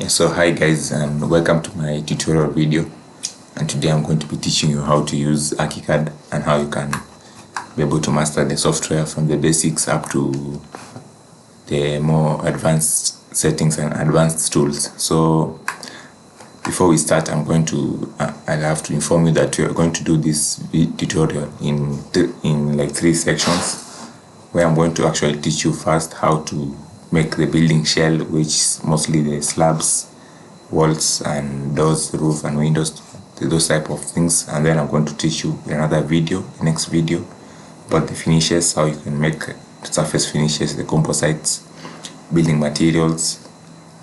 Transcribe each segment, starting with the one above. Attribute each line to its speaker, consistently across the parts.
Speaker 1: So hi guys, and welcome to my tutorial video. And today I'm going to be teaching you how to use Archicad and how you can be able to master the software from the basics up to the more advanced settings and advanced tools. So before we start, I'll have to inform you that we are going to do this tutorial in like 3 sections, where I'm going to actually teach you first how to make the building shell, which is mostly the slabs, walls and doors, roof and windows, those type of things. And then I'm going to teach you in another video, the next video, about the finishes, how you can make surface finishes, the composites, building materials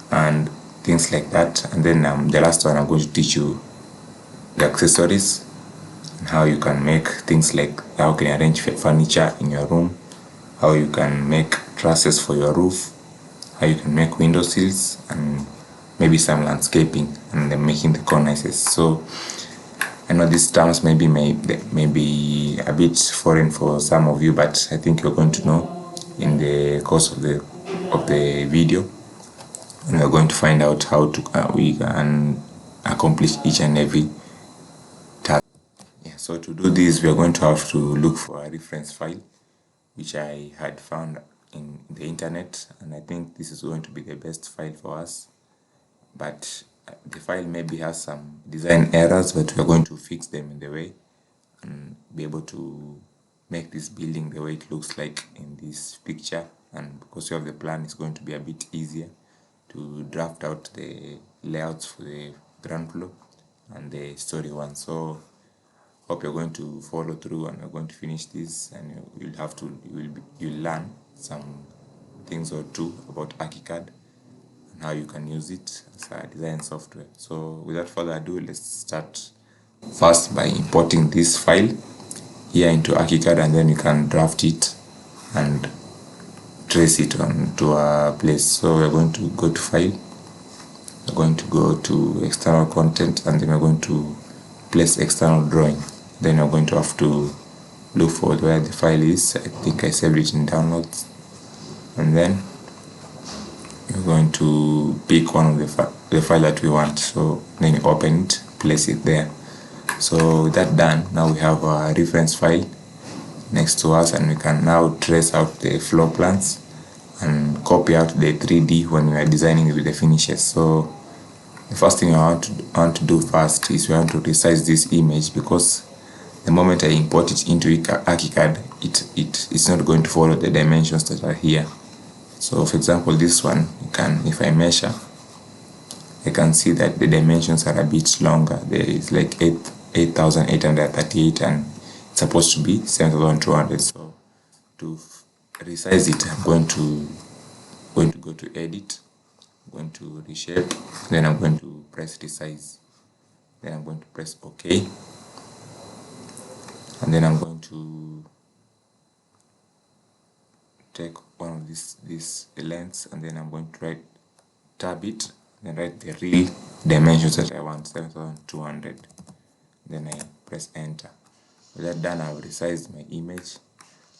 Speaker 1: and things like that. And then the last one, I'm going to teach you the accessories and how you can make things like how you can arrange furniture in your room, how you can make trusses for your roof, how you can make window sills, and maybe some landscaping and then making the cornices. So I know these terms may be a bit foreign for some of you, but I think you're going to know in the course of the video, and we're going to find out how to we can accomplish each and every task. So to do this, we are going to have to look for a reference file which I had found in the internet, and I think this is going to be the best file for us. But the file maybe has some design errors, but we're going to fix them in the way and be able to make this building the way it looks like in this picture. And because you have the plan, it's going to be a bit easier to draft out the layouts for the ground floor and the story one. So hope you're going to follow through, and we're going to finish this, and you'll learn some things or two about Archicad and how you can use it as a design software. So without further ado, let's start first by importing this file here into Archicad, and then you can draft it and trace it onto a place. So we're going to go to file, we're going to go to external content, and then we're going to place external drawing. Then you're going to have to look for where the file is. I think I saved it in downloads, and then you're going to pick one of the file that we want. So then you open it, place it there. So with that done, now we have a reference file next to us, and we can now trace out the floor plans and copy out the 3D when we are designing with the finishes. So the first thing I want to do first is we want to resize this image, because the moment I import it into Archicad, it's not going to follow the dimensions that are here. So for example, this one, if I measure, I can see that the dimensions are a bit longer. There is like 8,838 and it's supposed to be 7,200. So to resize it, I'm going to go to edit, I'm going to reshape, then I'm going to press resize, then I'm going to press OK, and then I'm going to take one of these lengths, and then I'm going to tab it, then write the real dimensions that I want, 7,200. Then I press enter. With that done, I've resized my image,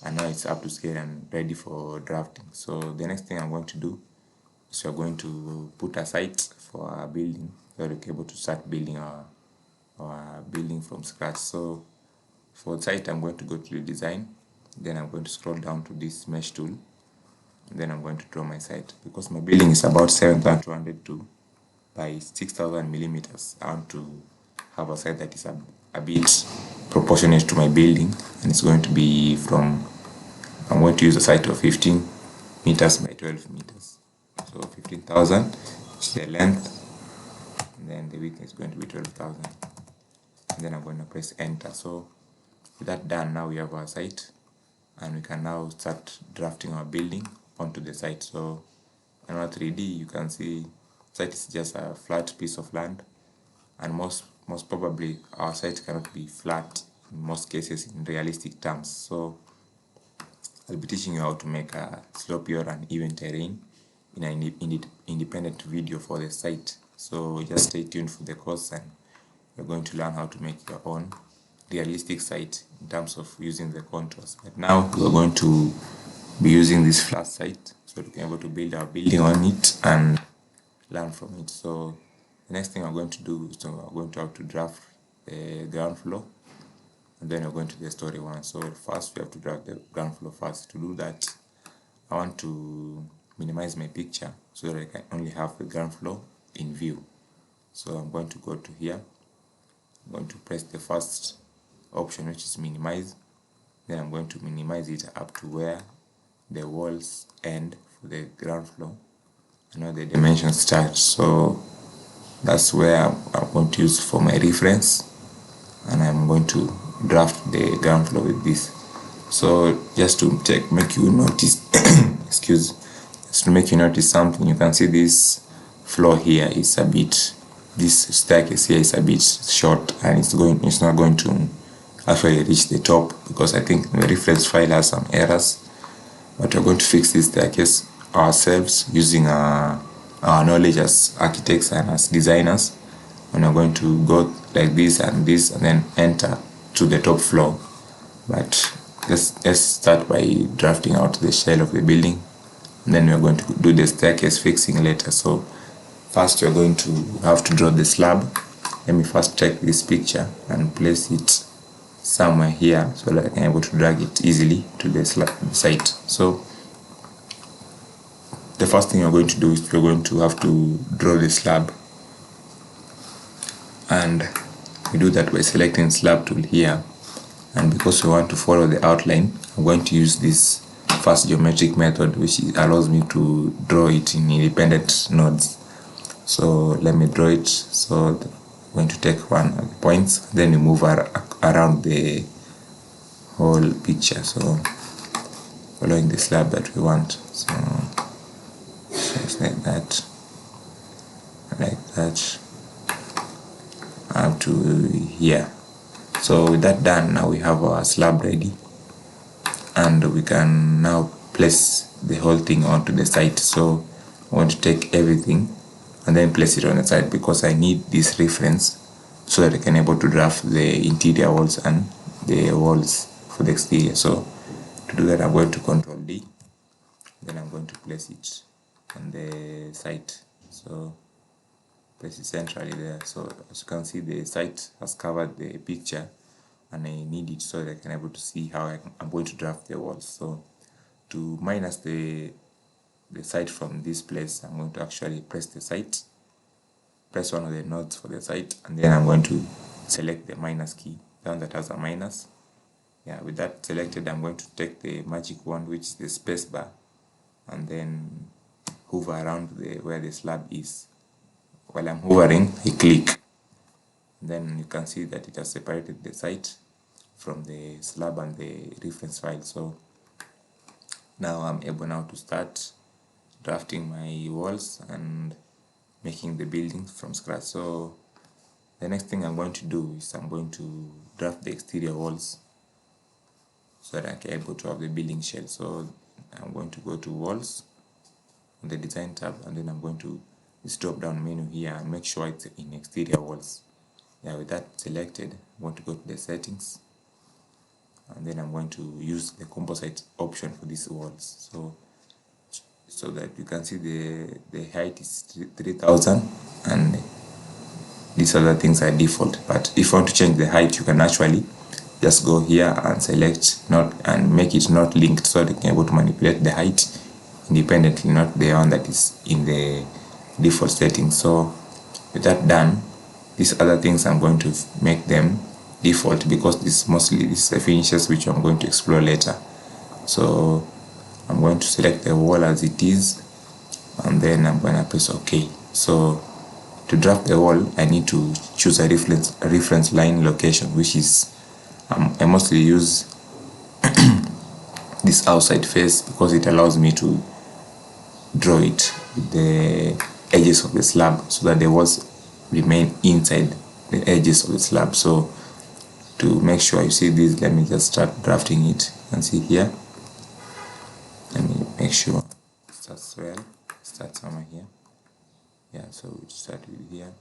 Speaker 1: and now it's up to scale and ready for drafting. So the next thing I'm going to do is we're going to put a site for our building, so we're able to start building our building from scratch. So for the site, I'm going to go to the design, then I'm going to scroll down to this mesh tool, and then I'm going to draw my site. Because my building is about 7,202 by 6,000 millimeters, I want to have a site that is a bit proportionate to my building, and it's going to be I'm going to use a site of 15 meters by 12 meters. So 15,000 is the length, and then the width is going to be 12,000. And then I'm going to press enter. So with that done, now we have our site, and we can now start drafting our building onto the site. So in our 3D, you can see site is just a flat piece of land, and most probably our site cannot be flat in most cases in realistic terms. So I'll be teaching you how to make a slopey or an even terrain in an independent video for the site. So just stay tuned for the course, and you're going to learn how to make your own realistic site in terms of using the contours. But now we're going to be using this flat site, so we can be able to build our building on it and learn from it. So the next thing we're going to do is we're going to have to draft the ground floor, and then we're going to the story one. So first we have to draft the ground floor first. To do that, I want to minimize my picture so that I can only have the ground floor in view. So I'm going to go to here. I'm going to press the first option, which is minimize. Then I'm going to minimize it up to where the walls end for the ground floor and where the dimensions start. So that's where I'm going to use for my reference, and I'm going to draft the ground floor with this. So just to make you notice just to make you notice something, you can see this floor here is a bit, this staircase here is a bit short, and it's not going to actually reach the top because I think the reference file has some errors. But we're going to fix this staircase ourselves using our knowledge as architects and as designers. And we're going to go like this and then enter to the top floor. But let's start by drafting out the shell of the building, and then we're going to do the staircase fixing later. So first we're going to have to draw the slab. Let me first take this picture and place it somewhere here so that I can be able to drag it easily to the site. So the first thing we're going to do is we're going to have to draw the slab, and we do that by selecting slab tool here. And because we want to follow the outline, I'm going to use this fast geometric method, which allows me to draw it in independent nodes. So let me draw it. So I'm going to take one of the points, then we move around the whole picture, so following the slab that we want. So just like that up to here. So with that done, now we have our slab ready, and we can now place the whole thing onto the site. So I want to take everything and then place it on the side because I need this reference so that I can able to draft the interior walls and the walls for the exterior. So to do that, I'm going to Control D, then I'm going to place it on the site. So place it centrally there. So as you can see, the site has covered the picture, and I need it so that I can able to see how I'm going to draft the walls. So to minus the site from this place, I'm going to actually press the site, press one of the nodes for the site, and then I'm going to select the minus key, the one that has a minus. Yeah, with that selected, I'm going to take the magic wand, which is the space bar, and then hover around where the slab is. While I'm hovering, I click. Then you can see that it has separated the site from the slab and the reference file. So now I'm able now to start drafting my walls and making the building from scratch. So the next thing I'm going to do is I'm going to draft the exterior walls so that I can able to have the building shell. So I'm going to go to walls on the design tab, and then I'm going to this drop down menu here and make sure it's in exterior walls. Yeah, with that selected, I'm going to go to the settings, and then I'm going to use the composite option for these walls. So that you can see the height is 3000, and these other things are default. But if you want to change the height, you can actually just go here and select not and make it not linked, so that you can be able to manipulate the height independently, not the one that is in the default settings. So with that done, these other things I'm going to make them default because this is the finishes which I'm going to explore later. So I'm going to select the wall as it is, and then I'm going to press OK. So to draft the wall, I need to choose a reference line location, which is I mostly use this outside face because it allows me to draw it with the edges of the slab so that the walls remain inside the edges of the slab. So to make sure you see this, let me just start drafting it. You can see here, let me make sure it starts well, start somewhere here. Yeah, so we start with here,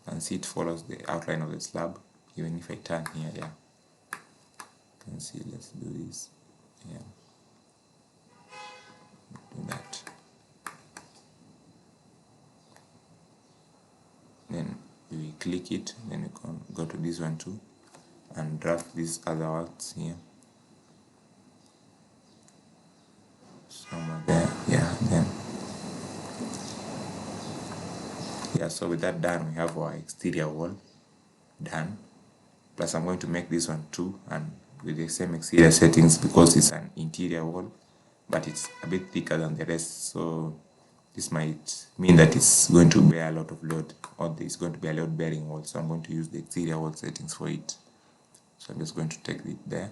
Speaker 1: and see it follows the outline of the slab. Even if I turn here, yeah, you can see. Let's do this. Yeah, do that. we click it, then we can go to this one too and draft these other words here somewhere there. So with that done, we have our exterior wall done. Plus I'm going to make this one too, and with the same exterior settings, because it's an interior wall but it's a bit thicker than the rest, so this might mean that it's going to bear a lot of load, or there's going to be a load bearing wall, so I'm going to use the exterior wall settings for it. So I'm just going to take it there,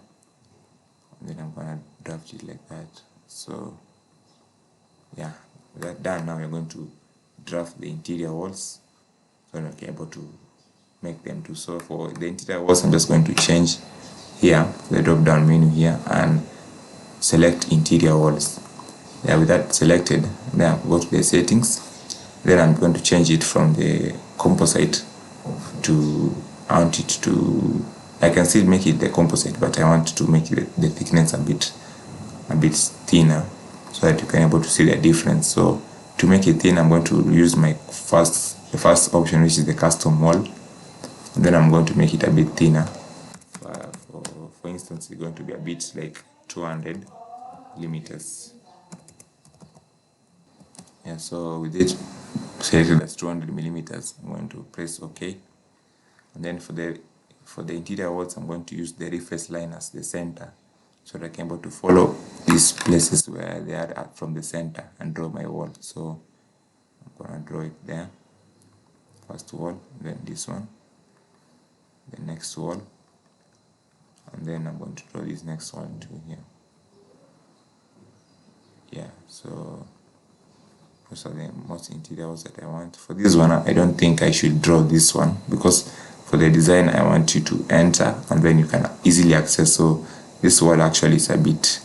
Speaker 1: and then I'm going to draft it like that. So yeah, with that done, now we're going to draft the interior walls so we're able to make them too. So for the interior walls, I'm just going to change here the drop down menu here and select interior walls. With that selected, then go to the settings. Then I'm going to change it from the composite to, I want it to, I can still make it the composite, but I want to make it the thickness a bit thinner, so that you can able to see the difference. So to make it thin, I'm going to use the first option, which is the custom wall, and then I'm going to make it a bit thinner. For instance, it's going to be a bit like 200 millimeters. So with it selected as 200 millimeters, I'm going to press OK. And then for the interior walls, I'm going to use the reference line as the center, so that I can able to follow these places where they are from the center and draw my wall. So I'm going to draw it there. First wall, then this one, the next wall, and then I'm going to draw this next one too here. So those are the most interior walls that I want. For this one, I don't think I should draw this one, because for the design I want you to enter and then you can easily access. So this wall actually is a bit,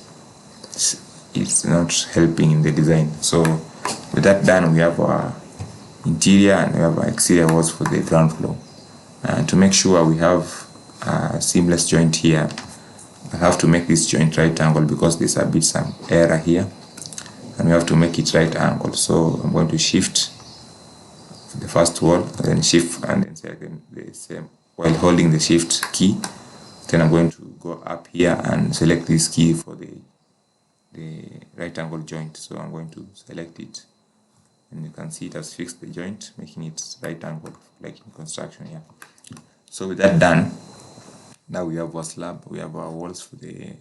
Speaker 1: it's not helping in the design. So with that done, we have our interior and we have our exterior walls for the ground floor. And to make sure we have a seamless joint here, I have to make this joint right angle, because there's a bit some error here, and we have to make it right angle. So I'm going to shift the first wall, and then shift, and then select the same while holding the shift key. Then I'm going to go up here and select this key for the right angle joint. So I'm going to select it, and you can see it has fixed the joint, making it right angle like in construction. So with that done, now we have our slab, we have our walls for the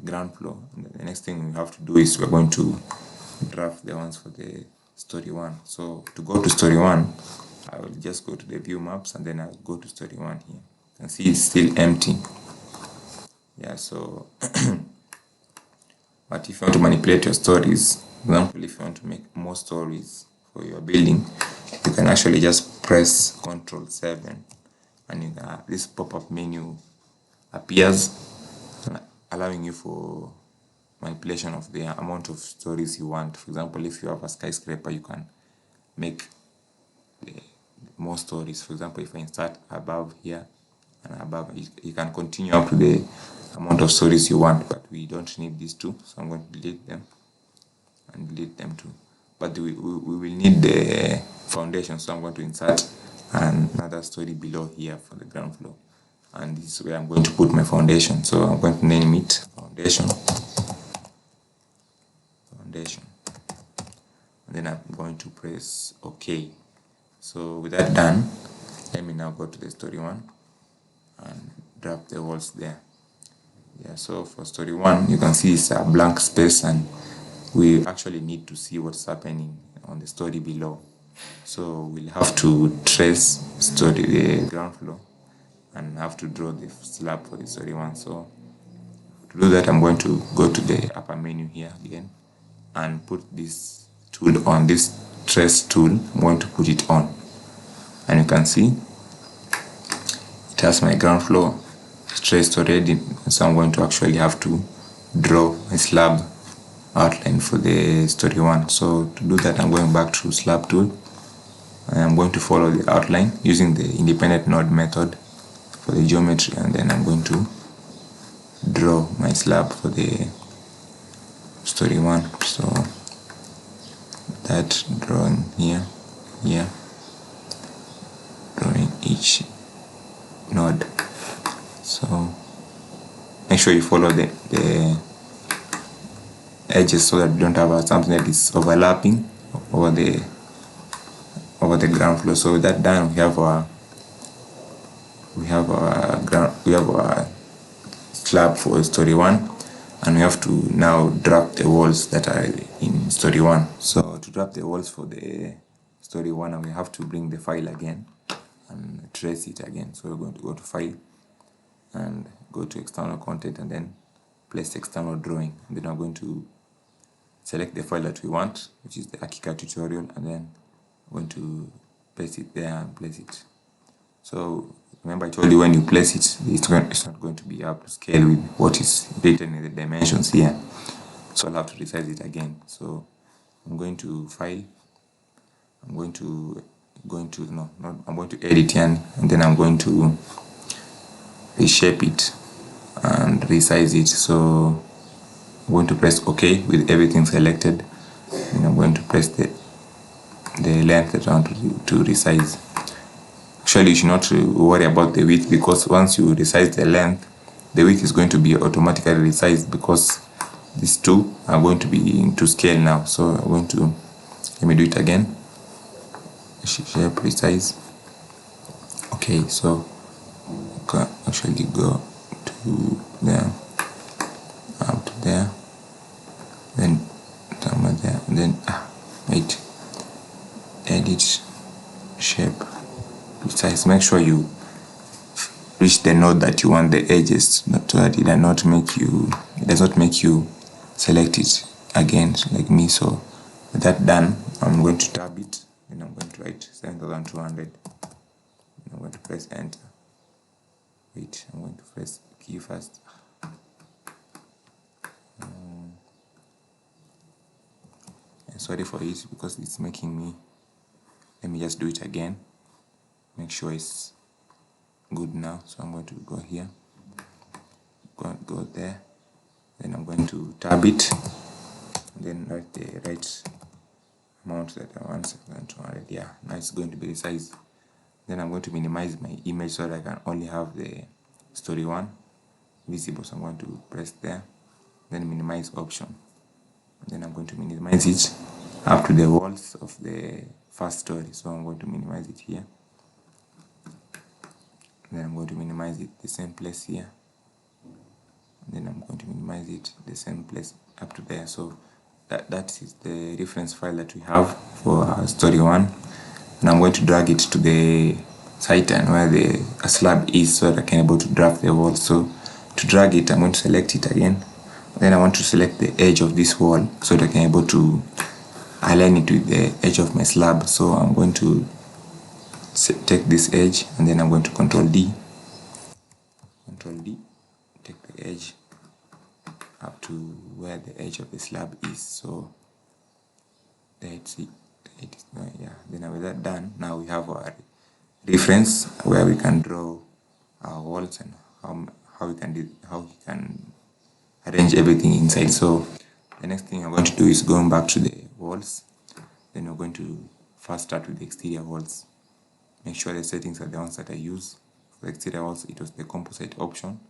Speaker 1: ground floor. And the next thing we have to do is we're going to draft the ones for the story 1. So to go to story 1, I will just go to the view maps, and then I'll go to story 1 here. You can see it's still empty. So but if you want to manipulate your stories, for example, if you want to make more stories for your building, you can actually just press Ctrl 7, and this pop-up menu appears, allowing you for manipulation of the amount of stories you want. For example, if you have a skyscraper, you can make more stories. For example, if I start above here and above, you can continue up to the amount of stories you want, but we don't need these two, so I'm going to delete them and delete them too. But we will need the foundation, so I'm going to insert another story below here for the ground floor, and this is where I'm going to put my foundation. So I'm going to name it foundation, and then I'm going to press OK. So with that done, let me now go to the story 1 and drop the walls there. So for story 1, you can see it's a blank space, and we actually need to see what's happening on the story below. So we'll have to trace the ground floor and have to draw the slab for the story 1. So to do that, I'm going to go to the upper menu here again and put this tool on, this trace tool. I'm going to put it on, and you can see it has my ground floor traced already. So I'm going to actually have to draw a slab outline for the story 1. So to do that, I'm going back to slab tool, and I'm going to follow the outline using the independent node method for the geometry, and then I'm going to draw my slab for the story 1. So that drawing here, sure you follow the edges so that you don't have something that is overlapping over the ground floor. So with that done, we have our slab for story 1, and we have to now drop the walls that are in story 1. So to drop the walls for the story 1, we have to bring the file again and trace it again. So we're going to go to file and go to external content and then place external drawing. And then I'm going to select the file that we want, which is the Archicad tutorial, and then I'm going to place it there and place it. So remember I told you when you place it, it's not going to be up to scale with what is written in the dimensions here. So I'll have to resize it again. So I'm going to file, I'm going to edit here, and then I'm going to reshape it and resize it. So I'm going to press OK with everything selected, and I'm going to press the length that I want to resize. Actually, you should not worry about the width, because once you resize the length, the width is going to be automatically resized, because these two are going to be to scale now. So I'm going to, let me do it again, shape, resize. Okay, so you can actually go to there, up to there, then somewhere there, and then wait, edit, shape, resize. Make sure you reach the node that you want the edges, not so that it does not make you select it again, like me. So with that done, I'm going to tab it, then I'm going to write 7200. I'm going to press enter. Wait, I'm going to press key first. Sorry for it, because it's making me, let me just do it again, make sure it's good now. So I'm going to go here, go there, then I'm going to tab it, and then write the right amount that I want, 7200. Yeah, now it's going to be resized. Then I'm going to minimize my image so that I can only have the story 1 visible. So I'm going to press there, then minimize option, and then I'm going to minimize it up to the walls of the first story. So I'm going to minimize it here, then I'm going to minimize it the same place here, and then I'm going to minimize it the same place up to there. So that is the reference file that we have for our story 1, and I'm going to drag it to the site and where the slab is, so that I can able to draft the wall. So to drag it, I'm going to select it again, then I want to select the edge of this wall so that I can able to align it with the edge of my slab. So I'm going to take this edge, and then I'm going to Control D, take the edge up to where the edge of the slab is. So that's it. Yeah. Then with that done, now we have our reference where we can draw our walls and how we can arrange everything inside. So the next thing I'm going to do is going back to the walls. Then we're going to first start with the exterior walls. Make sure the settings are the ones that I use. For the exterior walls, it was the composite option,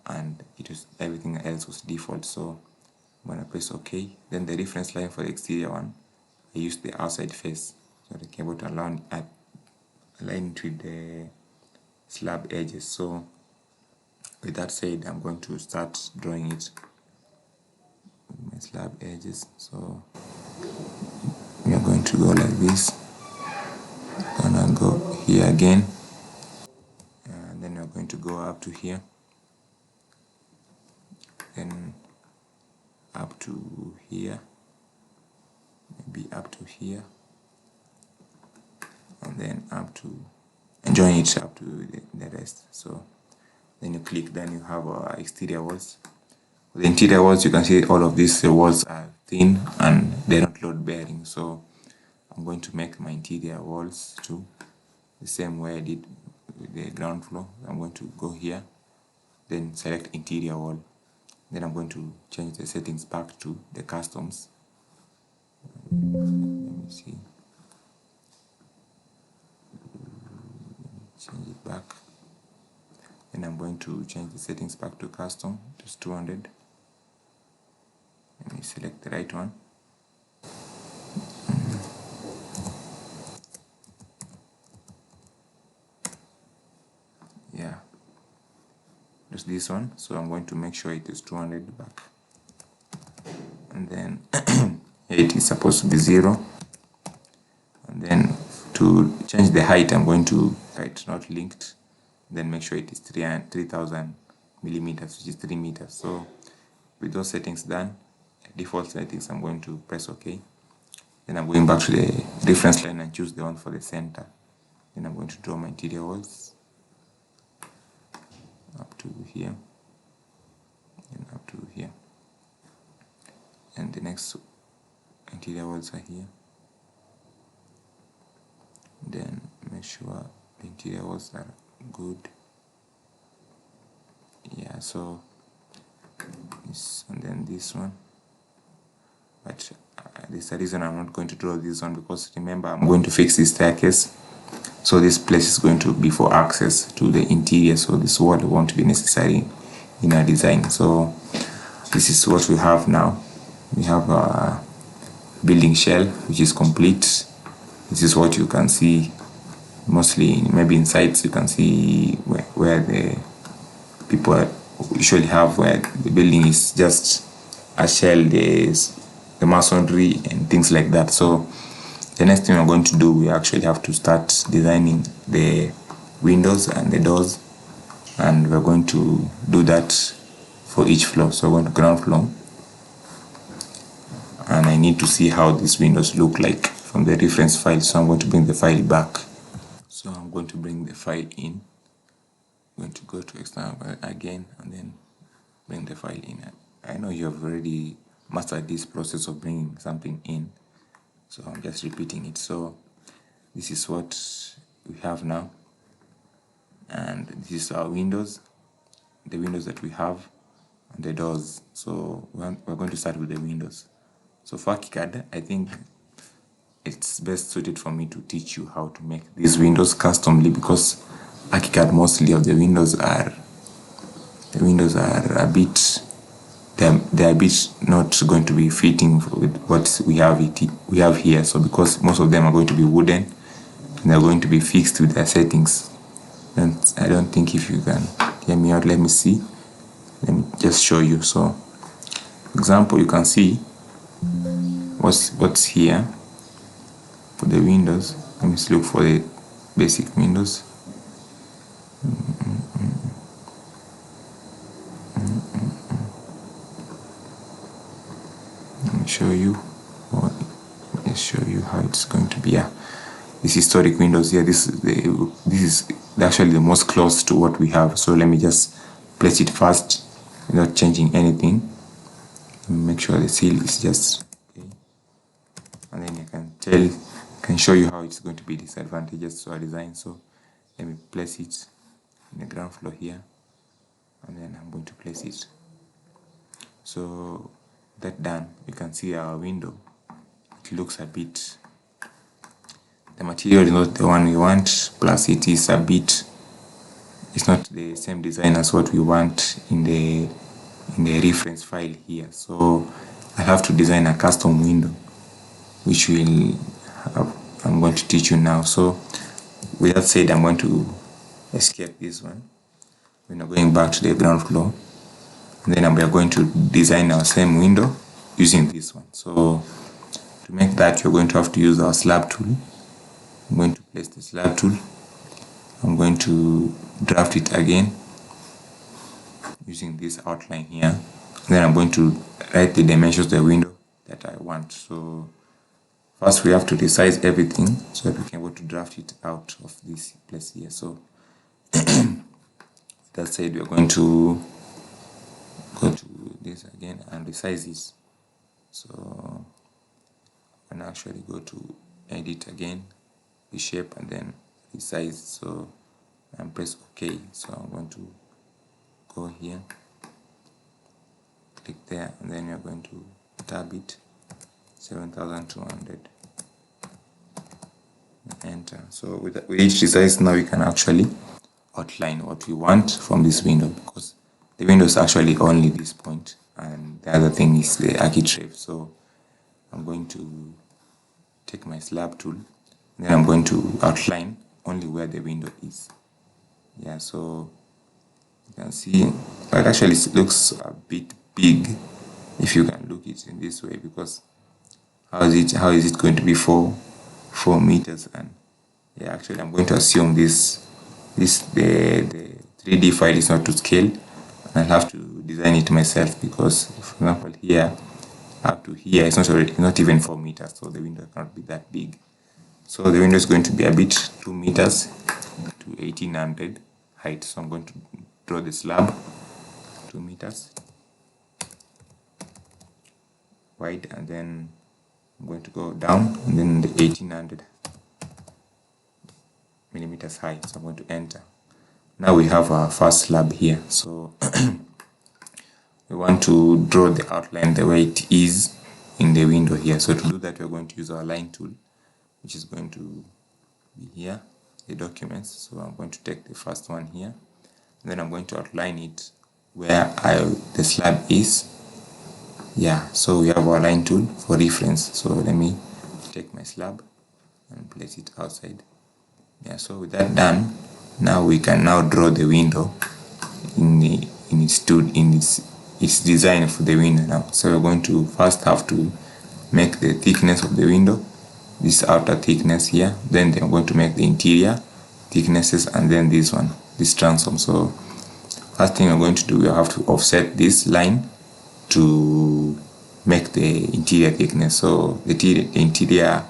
Speaker 1: and it was everything else was default. So I'm going to press OK. Then the reference line for the exterior one, I used the outside face, so I can able to align it with the slab edges. So with that said, I'm going to start drawing it with my slab edges. So we are going to go like this. Gonna go here again, and then we're going to go up to here, then up to here, maybe up to here, and then up to, and join it up to the rest. So then you click, then you have our exterior walls. For the interior walls, you can see all of these walls are thin and they're not load bearing. So I'm going to make my interior walls too the same way I did with the ground floor. I'm going to go here, then select interior wall. Then I'm going to change the settings back to the customs. Let me see. Change it back. Then I'm going to change the settings back to custom, just 200. Let me select the right one. Yeah, just this one. So I'm going to make sure it is 200 back, and then it is supposed to be 0. And then to change the height, I'm going to height not linked, then make sure it is 3000 millimeters, which is 3 meters. So with those settings done, default settings, I'm going to press OK. Then I'm going back to the reference line and choose the one for the center. Then I'm going to draw my interior walls up to here and up to here, and the next interior walls are here. Then make sure the interior walls are good. Yeah, so this, and then this one, but there's a reason I'm not going to draw this one, because remember, I'm going to fix this staircase, so this place is going to be for access to the interior, so this wall won't be necessary in our design. So this is what we have now. We have a building shell which is complete. This is what you can see mostly, maybe in sites you can see where the people usually have, where the building is just a shell, there's the masonry and things like that. So the next thing we're going to do, we actually have to start designing the windows and the doors, and we're going to do that for each floor. So we're going to ground floor, and I need to see how these windows look like from the reference file, so I'm going to bring the file back. So I'm going to bring the file in. I'm going to go to external again and then bring the file in. I know you have already mastered this process of bringing something in, so I'm just repeating it. So this is what we have now, and this is our windows, the windows that we have, and the doors. So we're going to start with the windows. So for Archicad, I think it's best suited for me to teach you how to make these windows customly, because Archicad, mostly of the windows are a bit, they're a bit not going to be fitting with what we have here. So because most of them are going to be wooden and they're going to be fixed with their settings, and I don't think, if you can hear me out, let me see, let me just show you. So for example, you can see what's here for the windows. Let me look for the basic windows. Let me show you, or just show you how it's going to be. Yeah, this historic windows here, this is actually the most close to what we have. So let me just place it first without changing anything. Make sure the seal is just okay, and then I can show you how it's going to be disadvantageous to our design. So let me place it in the ground floor here, and then I'm going to place it. So that done, you can see our window, it looks a bit, the material is not the one we want, plus it is a bit, it's not the same design as what we want in the reference file here. So I have to design a custom window, which I'm going to teach you now. So with that said, I'm going to escape this one. We're now going back to the ground floor, and then we are going to design our same window using this one. So to make that, you're going to have to use our slab tool. I'm going to place the slab tool. I'm going to draft it again using this outline here. Then I'm going to write the dimensions of the window that I want. So first we have to resize everything so that we can able to draft it out of this place here. So that said, we're going to go to this again and resize this. So I'm going to actually go to edit again, reshape, and then resize. So and press OK. So I'm going to go here, click there, and then you're going to tab it 7200, enter. So with each resize, now we can actually outline what we want from this window, because the window is actually only this point and the other thing is the architrave. So I'm going to take my slab tool and then I'm going to outline only where the window is. Yeah, so you can see it actually looks a bit big if you can look it in this way, because how is it going to be 4 meters? And yeah, actually I'm going to assume the 3D file is not to scale, and I'll have to design it myself, because for example here up to here it's not even 4 meters, so the window cannot be that big. So the window is going to be a bit 2 meters to 1800 height. So I'm going to draw the slab 2 meters wide, and then I'm going to go down and then the 1800 millimeters high. So I'm going to enter. Now we have our first slab here. So we want to draw the outline the way it is in the window here. So to do that, we're going to use our line tool, which is going to be here, the documents. So I'm going to take the first one here, and then I'm going to outline it where the slab is. Yeah, so we have our line tool for reference. So let me take my slab and place it outside. Yeah, so with that done, now we can now draw the window in its design for the window now. So we're going to first have to make the thickness of the window, this outer thickness here. Then I'm going to make the interior thicknesses, and then this one, this transom. So first thing we're going to do, we have to offset this line to make the interior thickness. So the interior,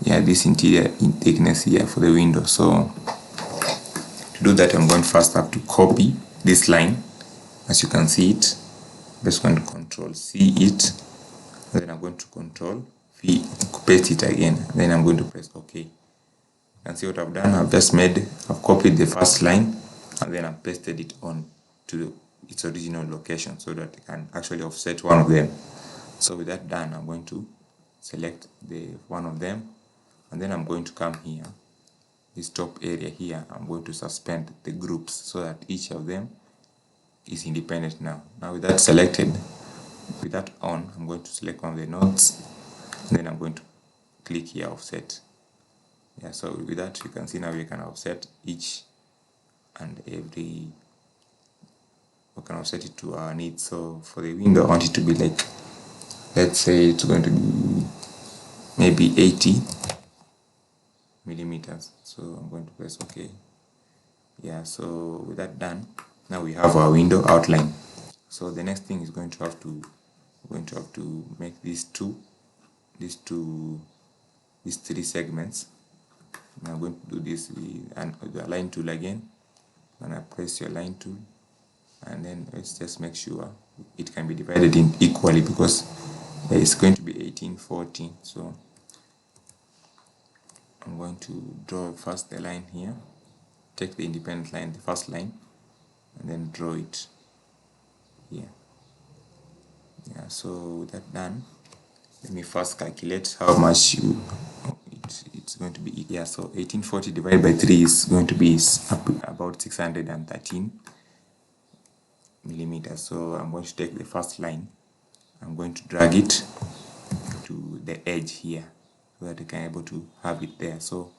Speaker 1: yeah, this interior thickness here for the window. So to do that, I'm going first have to copy this line. As you can see it, I'm just going to Control C it, and then I'm going to Control V, paste it again, then I'm going to press OK. You can see what I've done. I've copied the first line and then I've pasted it on to its original location so that I can actually offset one of them. So with that done, I'm going to select the one of them, and then I'm going to come here, this top area here. I'm going to suspend the groups so that each of them is independent now. Now with that selected, with that on, I'm going to select one of the nodes, and then I'm going to click here, offset. Yeah, so with that you can see now we can offset each and every, we can offset it to our needs. So for the window, I want it to be like, let's say it's going to be maybe 80 millimeters. So I'm going to press OK. Yeah, so with that done, now we have our window outline. So the next thing is going to have to make these three segments. Now I'm going to do this with the line tool again. When I press your line tool, and then let's just make sure it can be divided in equally, because it's going to be 1840. So I'm going to draw first the line here, take the independent line, the first line, and then draw it here. Yeah, so with that done, let me first calculate how much it's going to be. Yeah, so 1840 divided by 3 is going to be about 613 millimeters. So I'm going to take the first line, I'm going to drag it to the edge here so that I can able to have it there. So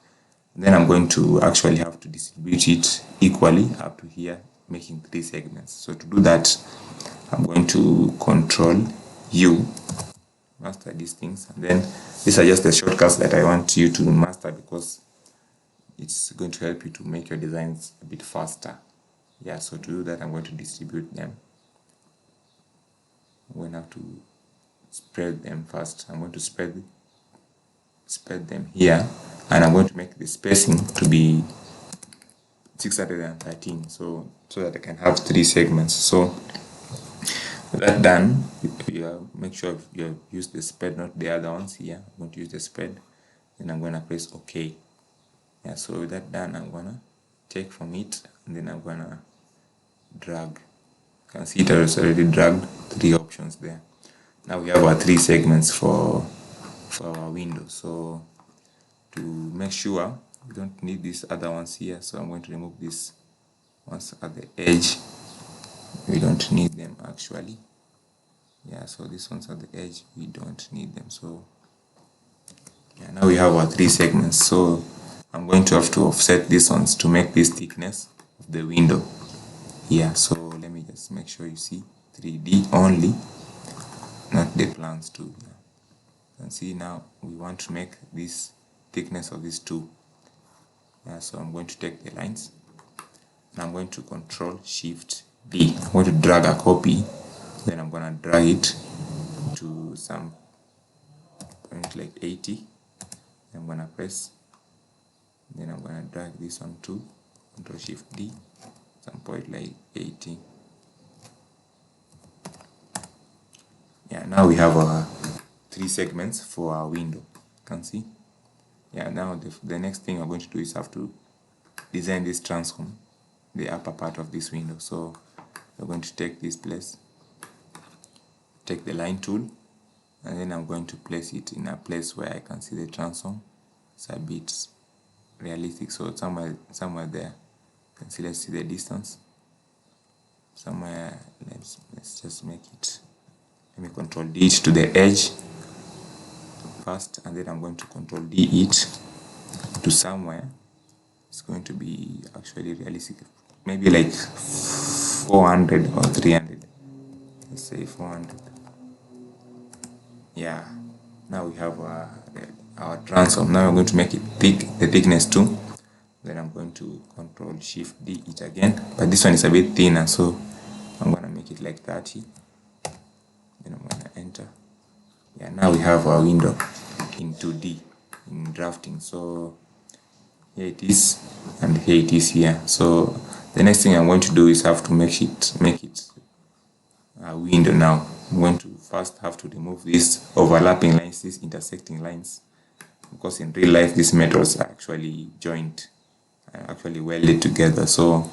Speaker 1: then I'm going to actually have to distribute it equally up to here, making 3 segments. So to do that, I'm going to Control U, master these things, and then these are just the shortcuts that I want you to master, because it's going to help you to make your designs a bit faster. Yeah, so to do that, I'm going to distribute them. I'm going to have to spread them first. I'm going to spread them here, and I'm going to make the spacing to be 613, so that I can have 3 segments. So with that done, make sure you have used the spread, not the other ones here. I'm going to use the spread, then I'm going to press OK. Yeah, so with that done, I'm going to take from it, and then I'm going to drag. You can see it has already dragged 3 options there. Now we have our 3 segments for our window. So to make sure We don't need these other ones here, so I'm going to remove these ones at the edge. We don't need them actually. Yeah, so these ones at the edge, we don't need them. So yeah, now we have our 3 segments. So I'm going to have to offset these ones to make this thickness of the window here. So let me just make sure you see 3D only, not the plans too. Yeah. And see, now we want to make this thickness of these two. Yeah, so I'm going to take the lines and I'm going to Control Shift D. I'm going to drag a copy, then I'm going to drag it to some point like 80. I'm going to press, then I'm going to drag this one to Control Shift D, some point like 80. Yeah, now we have our 3 segments for our window. You can see. Yeah, now the next thing I'm going to do is have to design this transom, the upper part of this window. So we're going to take this place, take the line tool, and then I'm going to place it in a place where I can see the transom. It's a bit realistic, so somewhere there. You can see, let's see the distance. Somewhere, let's just make it. Let me Control D it to the edge first, and then I'm going to Control D it to somewhere. It's going to be actually realistic, maybe like 400 or 300. Let's say 400. Yeah, now we have our transom. Now I'm going to make it thick, the thickness too. Then I'm going to Control Shift D it again, but this one is a bit thinner, so I'm going to make it like 30. Then I'm going to enter. Yeah, now we have our window in 2D in drafting. So here it is, and here it is here. So the next thing I'm going to do is have to make it a window. Now I'm going to first have to remove these overlapping lines, these intersecting lines, because in real life these metals are actually joined, actually welded together. So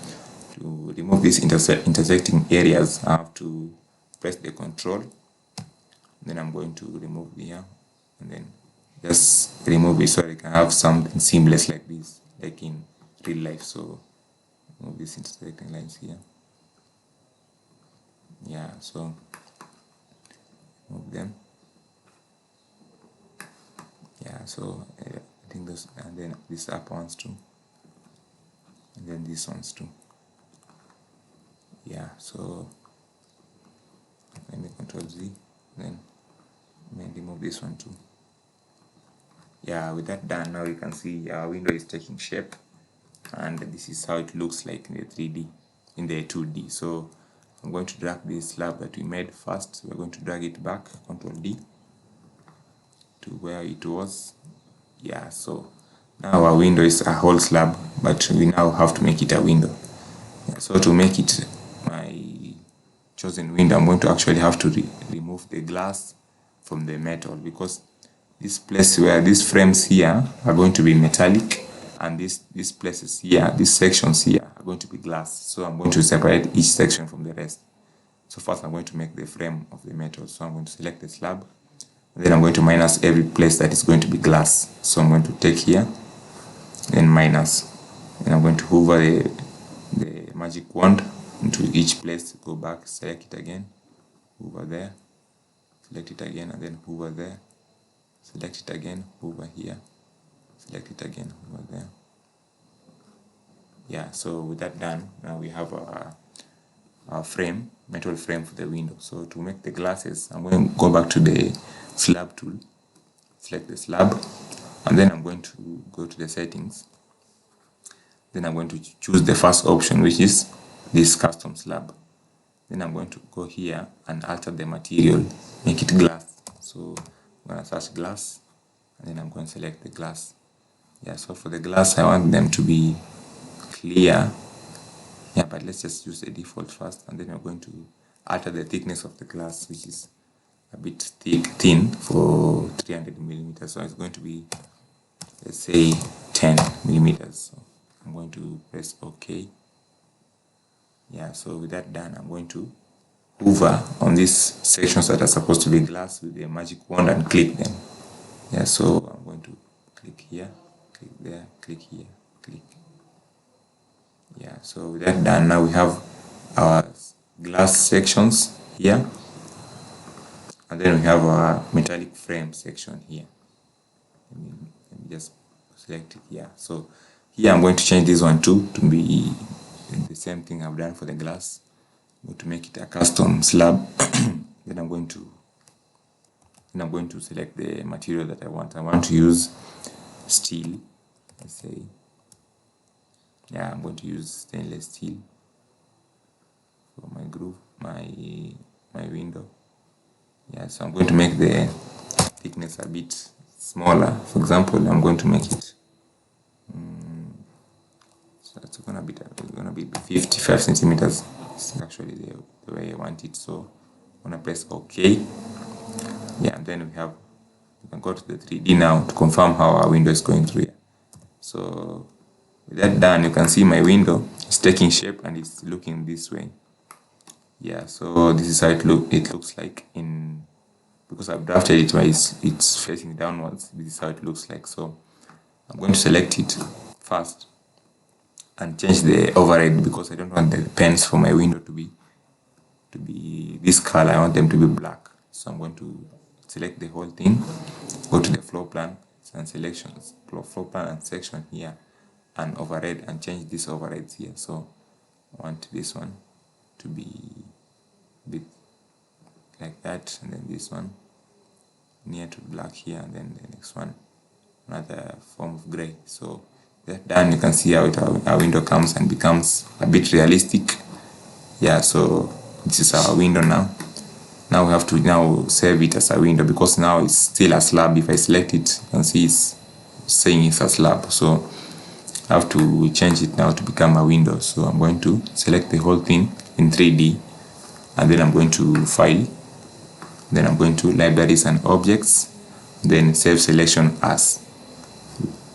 Speaker 1: to remove these intersecting areas, I have to press the Control, then I'm going to remove here, and then just remove it so I can have something seamless like this, like in real life. So remove these intersecting lines here. Yeah, so move them. Yeah, so I think this, and then these up ones too, and then these ones too. Yeah, so let me Control Z, then remove this one too. Yeah, with that done, now you can see our window is taking shape, and this is how it looks like in the 3D, in the 2D. So I'm going to drag this slab that we made first. We're going to drag it back, Control D, to where it was. Yeah, so now our window is a whole slab, but we now have to make it a window. Yeah, so to make it my chosen window, I'm going to actually have to remove the glass from the metal, because this place where these frames here are going to be metallic, and these places here, these sections here are going to be glass. So I'm going to separate each section from the rest. So first I'm going to make the frame of the metal. So I'm going to select the slab, and then I'm going to minus every place that is going to be glass. So I'm going to take here, then minus, and I'm going to hover the magic wand into each place, go back, select it again, hover there, select it again, and then hover there, select it again, hover here, select it again, hover there. Yeah, so with that done, now we have our frame, metal frame for the window. So to make the glasses, I'm going to go back to the slab tool, select the slab, and then I'm going to go to the settings. Then I'm going to choose the first option, which is this custom slab. Then I'm going to go here and alter the material, make it glass. So I'm going to search glass, and then I'm going to select the glass. Yeah, so for the glass, I want them to be clear. Yeah, but let's just use the default first, and then we're going to alter the thickness of the glass, which is a bit thin for 300 millimeters. So it's going to be, let's say, 10 millimeters. So I'm going to press OK. Yeah, so with that done, I'm going to hover on these sections that are supposed to be glass with the magic wand and click them. Yeah, so I'm going to click here, click there, click here, click. Yeah, so with that done, now we have our glass sections here, and then we have our metallic frame section here. Let me just select it here. So here I'm going to change this one too to be the same thing I've done for the glass. I'm going to make it a custom slab. Then I'm going to select the material that I want. I want to use steel. Let's say, yeah, I'm going to use stainless steel for my groove, my window. Yeah, so I'm going to make the thickness a bit smaller. For example, I'm going to make it so it's gonna be 55 centimeters. It's actually the way I want it. So I'm gonna press OK. Yeah, and then we can go to the 3D now to confirm how our window is going through here. So with that done, you can see my window is taking shape and it's looking this way. Yeah, so this is how it looks like because I've drafted it where it's facing downwards. This is how it looks like. So I'm going to select it first and change the override because I don't want the pens for my window to be this color. I want them to be black. So I'm going to select the whole thing, go to the floor plan and selections, floor plan and section here, and override and change these overrides here. So I want this one to be a bit like that, and then this one near to black here, and then the next one another form of gray. So that done, you can see how our window comes and becomes a bit realistic. Yeah, so this is our window now. Now we have to now save it as a window because now it's still a slab. If I select it, you can see it's saying it's a slab. So I have to change it now to become a window. So I'm going to select the whole thing in 3D, and then I'm going to File, then I'm going to Libraries and Objects, then Save Selection As.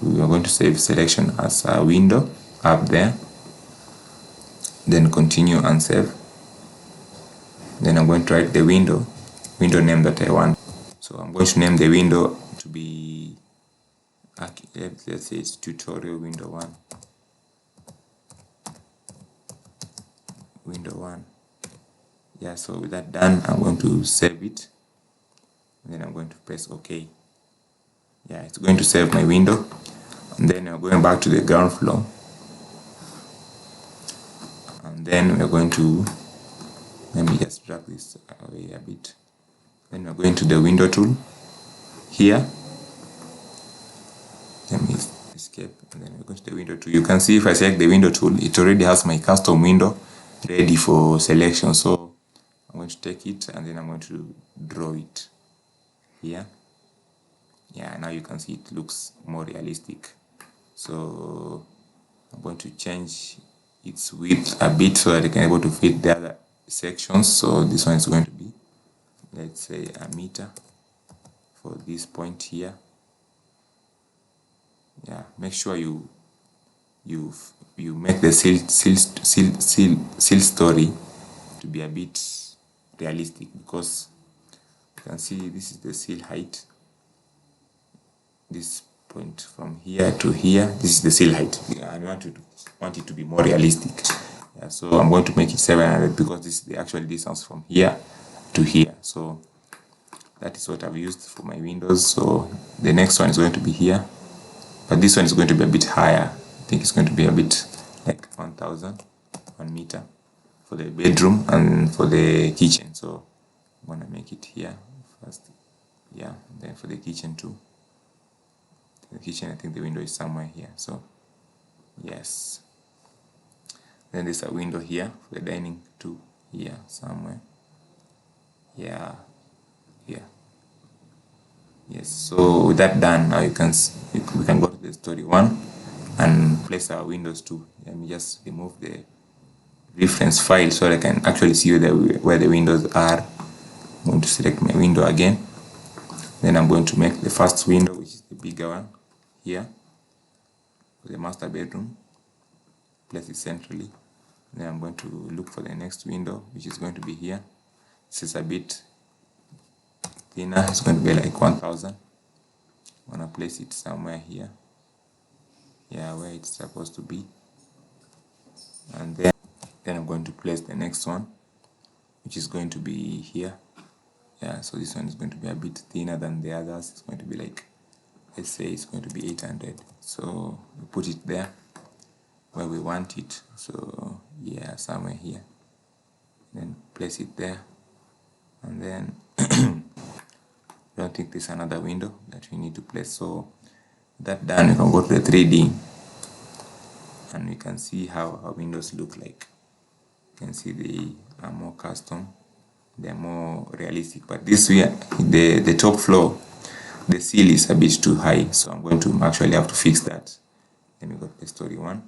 Speaker 1: We are going to save selection as a window up there, then continue and save. Then I'm going to write the window name that I want. So I'm going to name the window to be, let's say it's tutorial window 1. Window 1. Yeah, so with that done, I'm going to save it. And then I'm going to press OK. Yeah, it's going to save my window. And then we're going back to the ground floor. And then we're going to, let me just drag this away a bit. Then we're going to the window tool here. Let me escape, and then we're going to the window tool. You can see if I select the window tool, it already has my custom window ready for selection. So I'm going to take it and then I'm going to draw it here. Yeah, now you can see it looks more realistic. So I'm going to change its width a bit so that I can be able to fit the other sections. So this one is going to be, let's say, 1 meter for this point here. Yeah, make sure you make the seal story to be a bit realistic, because you can see this is the seal height. This point from here to here, this is the seal height. I want it to be more realistic. Yeah, so I'm going to make it 700 because this is the actual distance from here to here. So that is what I've used for my windows. So the next one is going to be here, but this one is going to be a bit higher. I think it's going to be a bit like 1 meter for the bedroom and for the kitchen. So I'm going to make it here first. Yeah, and then for the kitchen too. The kitchen, I think the window is somewhere here. So yes, then there's a window here for the dining too, here somewhere. Yeah, yeah, yes. So with that done, now we can go to the story 1 and place our windows too. Let me just remove the reference file so that I can actually see where the windows are. I'm going to select my window again. Then I'm going to make the first window, which is the bigger one, here for the master bedroom. Place it centrally. Then I'm going to look for the next window, which is going to be here. This is a bit thinner. It's going to be like 1000. I'm going to place it somewhere here. yeah, where it's supposed to be. And then I'm going to place the next one, which is going to be here. Yeah, so this one is going to be a bit thinner than the others. It's going to be like, let's say it's going to be 800. So we put it there where we want it. So yeah, somewhere here. Then place it there. And then I don't think there's another window that we need to place. So that done, we can go to the 3D and we can see how our windows look like. You can see they are more custom, they're more realistic. But this way, the top floor, the seal is a bit too high, so I'm going to actually have to fix that. Let me go to the story one,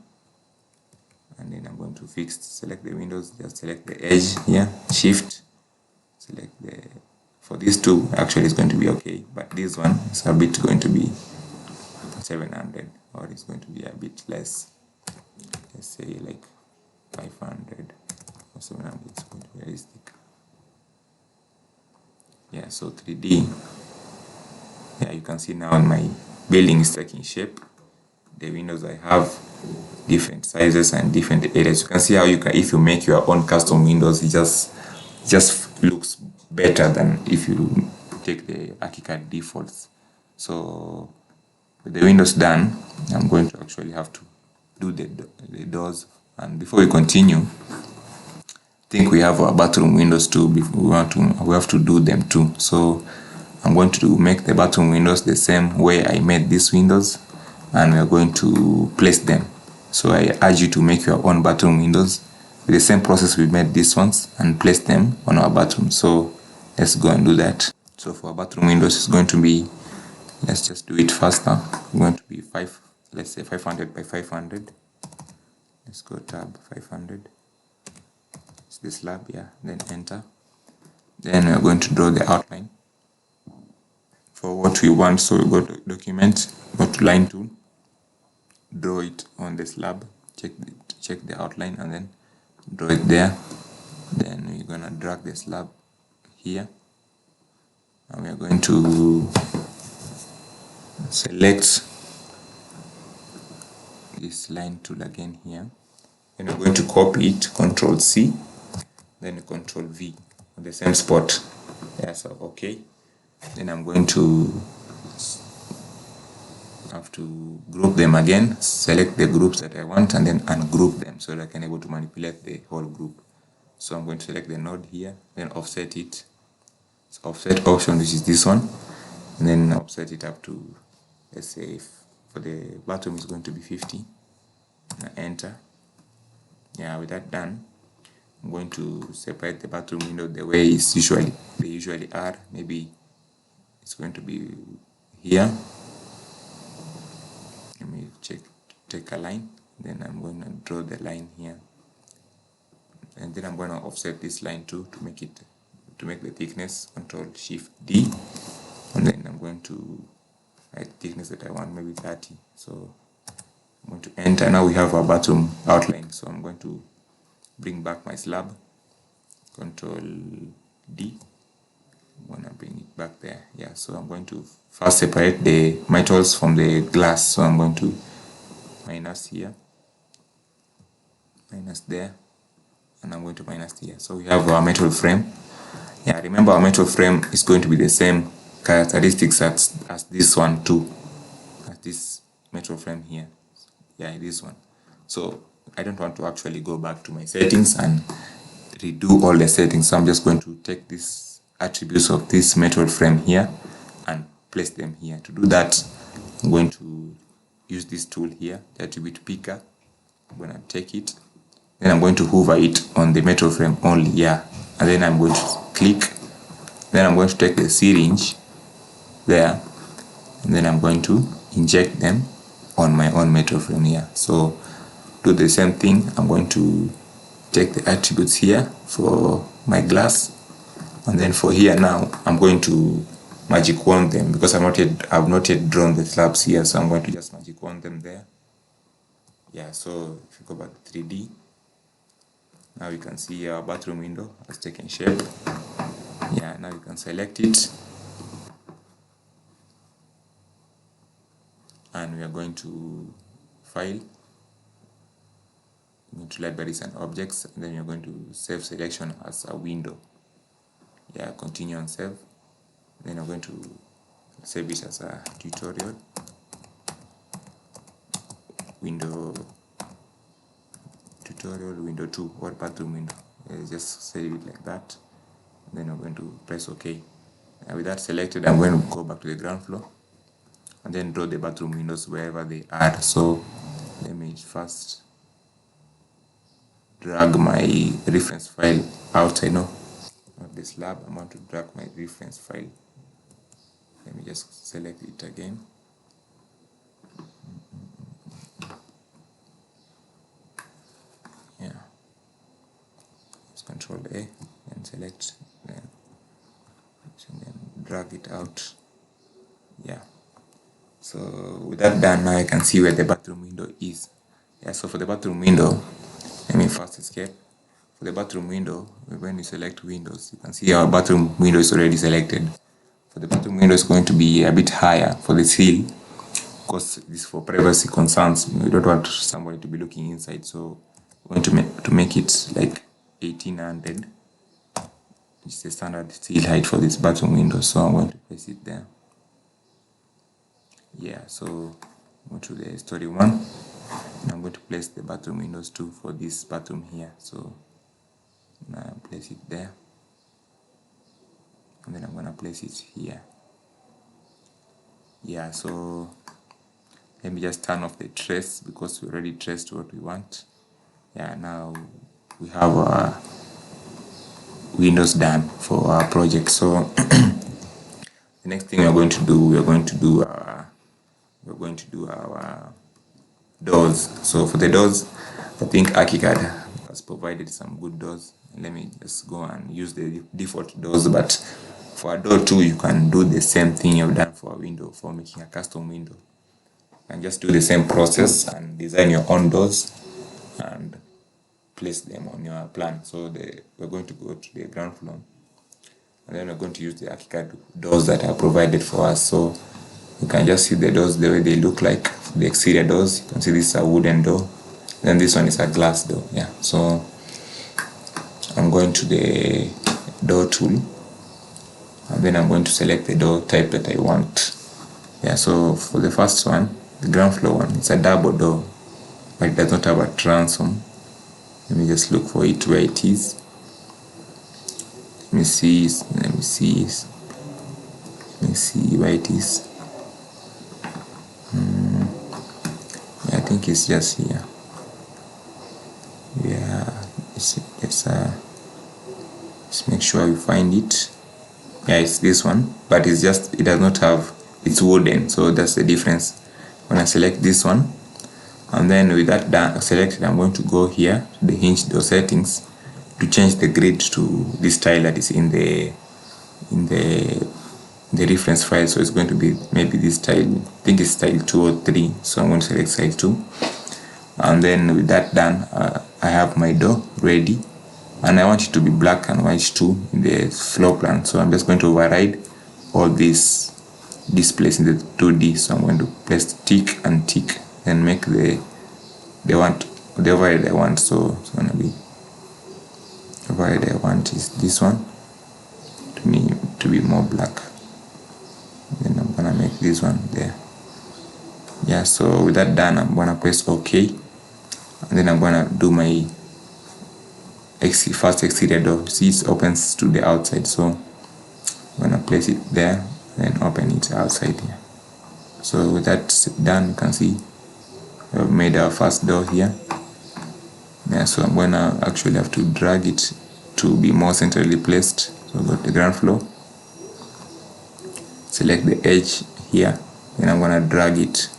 Speaker 1: and then I'm going to select the windows, just select the edge here, shift, select the, for these two actually it's going to be okay, but this one is a bit going to be 700, or it's going to be a bit less, let's say like 500 or 700, it's going to be realistic. Yeah, so 3D, yeah, you can see now my building is taking shape. The windows I have different sizes and different areas. You can see how you can, if you make your own custom windows, it just looks better than if you take the Archicad defaults. So with the windows done, I'm going to actually have to do the doors. And before we continue, I think we have our bathroom windows too. We have to do them too. So I'm going to make the bathroom windows the same way I made these windows, and we are going to place them. So I urge you to make your own bathroom windows with the same process we made these ones and place them on our bathroom. So let's go and do that. So for our bathroom windows, it's going to be, let's just do it faster. It's going to be let's say 500 by 500. Let's go tab 500. It's the slab, yeah, then enter. Then we're going to draw the outline for what we want. So we go to document, go to line tool, draw it on the slab, check the outline, and then draw it there. Then we're gonna drag the slab here, and we are going to select this line tool again here. Then we're going to copy it, Control C, then Control V on the same spot. Yeah, so okay. Then I'm going to have to group them again, select the groups that I want, and then ungroup them so that I can able to manipulate the whole group. So I'm going to select the node here, then offset it. So offset option, which is this one, and then offset it up to, let's say, for the bottom is going to be 50. And enter. Yeah, with that done, I'm going to separate the bathroom window the way they usually are. Maybe it's going to be here. Let me take a line, then I'm going to draw the line here, and then I'm going to offset this line too to make the thickness. Control Shift D, and then I'm going to write thickness that I want, maybe 30. So I'm going to enter. Now we have our bathroom outline. So I'm going to bring back my slab. Control D. I'm going to bring it back there. Yeah, so I'm going to first separate the metals from the glass. So I'm going to minus here, minus there, and I'm going to minus here. So we have our metal frame. Yeah, remember our metal frame is going to be the same characteristics as this one too, as this metal frame here. Yeah, this one. So I don't want to actually go back to my settings and redo all the settings. So I'm just going to take these attributes of this metal frame here and place them here. To do that, I'm going to use this tool here, the attribute picker. I'm going to take it, then I'm going to hover it on the metal frame only, yeah, and then I'm going to click. Then I'm going to take the syringe there, and then I'm going to inject them on my own metal frame here. So do the same thing. I'm going to take the attributes here for my glass, and then for here now I'm going to magic wand them because I've not yet drawn the slabs here, so I'm going to just magic wand them there. Yeah, so if you go back to 3D, now you can see our bathroom window has taken shape. Yeah, now you can select it, and we are going to file, go to libraries and objects, and then you're going to save selection as a window. Yeah, continue and save. Then you're going to save it as a tutorial window, window 2 or bathroom window. Just save it like that. Then I'm going to press OK. And with that selected, I'm going to go back to the ground floor and then draw the bathroom windows wherever they are. So let me first drag my reference file outside of the slab. I'm going to drag my reference file. Let me just select it again. Yeah, just Control A and select, then drag it out. Yeah, so with that done, now I can see where the bathroom window is. Yeah, so for the bathroom window, let me first escape. For the bathroom window, when we select windows, you can see our bathroom window is already selected. For the bathroom window, is going to be a bit higher for the seal, because this is for privacy concerns. We don't want somebody to be looking inside, so we're going to make it like 1800. It's the standard seal height for this bathroom window, so I'm going to place it there. Yeah, so go to the story 1, and I'm going to place the bathroom windows too for this bathroom here. So now place it there, and then I'm going to place it here. Yeah, so let me just turn off the trace because we already traced what we want. Yeah, now we have our windows done for our project. So the next thing we're going to do our doors. So for the doors, I think Archicad has provided some good doors. Let me just go and use the default doors, but for a door too, you can do the same thing you've done for a window, for making a custom window. And just do the same process and design your own doors and place them on your plan. So we're going to go to the ground floor, and then we're going to use the Archicad doors that are provided for us. So you can just see the doors the way they look like. The exterior doors, you can see this is a wooden door, then this one is a glass door. Yeah, so I'm going to the door tool, and then I'm going to select the door type that I want. Yeah, so for the first one, the ground floor one, it's a double door, but it does not have a transom. Let me just look for it where it is. Let me see where it is. I think it's just here. Yeah, let's make sure we find it. Yeah, it's this one, but it does not have, it's wooden, so that's the difference. When I select this one, and then with that done selected, I'm going to go here to the hinge door settings to change the grid to this style that is in the reference file. So it's going to be maybe this style, I think it's style 2 or 3, so I'm going to select style 2. And then with that done, I have my door ready, and I want it to be black and white too in the floor plan. So I'm just going to override all these displays in the 2D. So I'm going to place tick and tick and make the override I want. So it's going to be override I want is this one to be more black. Then I'm gonna make this one there. Yeah, so with that done, I'm gonna press OK, and then I'm gonna do my first exterior door. See, it opens to the outside, so I'm gonna place it there and open it outside here. So with that done, you can see we've made our first door here. Yeah, so I'm gonna actually have to drag it to be more centrally placed. So go to the ground floor, select the edge here, then I'm gonna drag it.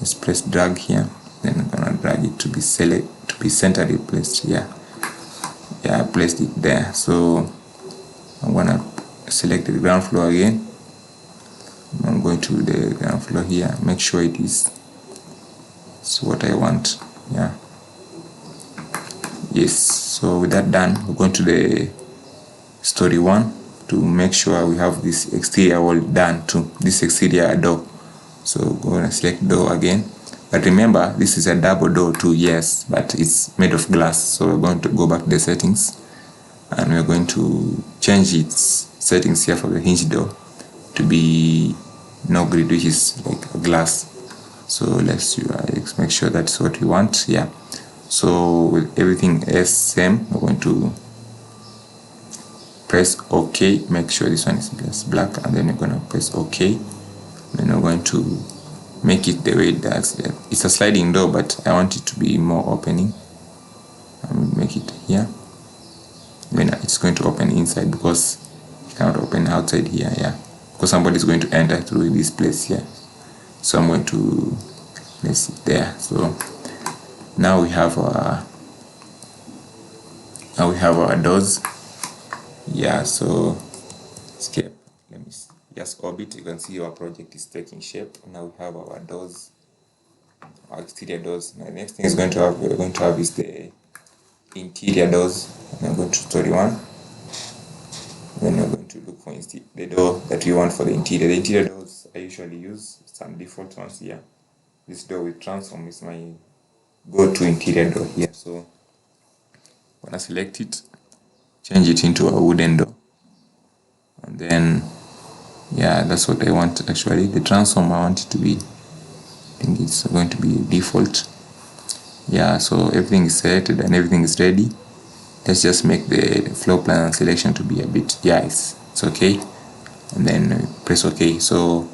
Speaker 1: Just press drag here, then I'm gonna drag it to be centrally placed. Yeah, I placed it there. So I'm gonna select the ground floor again. I'm going to the ground floor here, make sure it's what I want. Yeah, yes. So with that done, we're going to the story 1 to make sure we have this exterior wall done too, this exterior door. So go and select door again, But remember, this is a double door too, yes, but it's made of glass. So we're going to go back to the settings, and we're going to change its settings here for the hinge door to be no grid, which is like a glass. So let's make sure that's what we want. Yeah, so with everything else same, we're going to press OK. Make sure this one is just black, and then we're going to press OK. Then we're going to make it the way it does. It's a sliding door, but I want it to be more opening. Make it here. Then it's going to open inside, because you cannot open outside here. Yeah, because somebody is going to enter through this place here. So I'm going to place it there. So now we have our doors. Yeah, so escape. Let me just orbit. You can see our project is taking shape. Now we have our doors, our exterior doors. Now the next thing we're going to have is the interior doors. And I'm going to story 1. Then we're going to look for the door that we want for the interior. The interior doors I usually use some default ones here. This door with transform is my go-to interior door here. So I'm gonna select it, change it into a wooden door, and then yeah, that's what I want. Actually, the transform I want it to be, I think it's going to be default. Yeah, so everything is selected and everything is ready. Let's just make the floor plan selection to be a bit, yeah, it's okay, and then press OK. So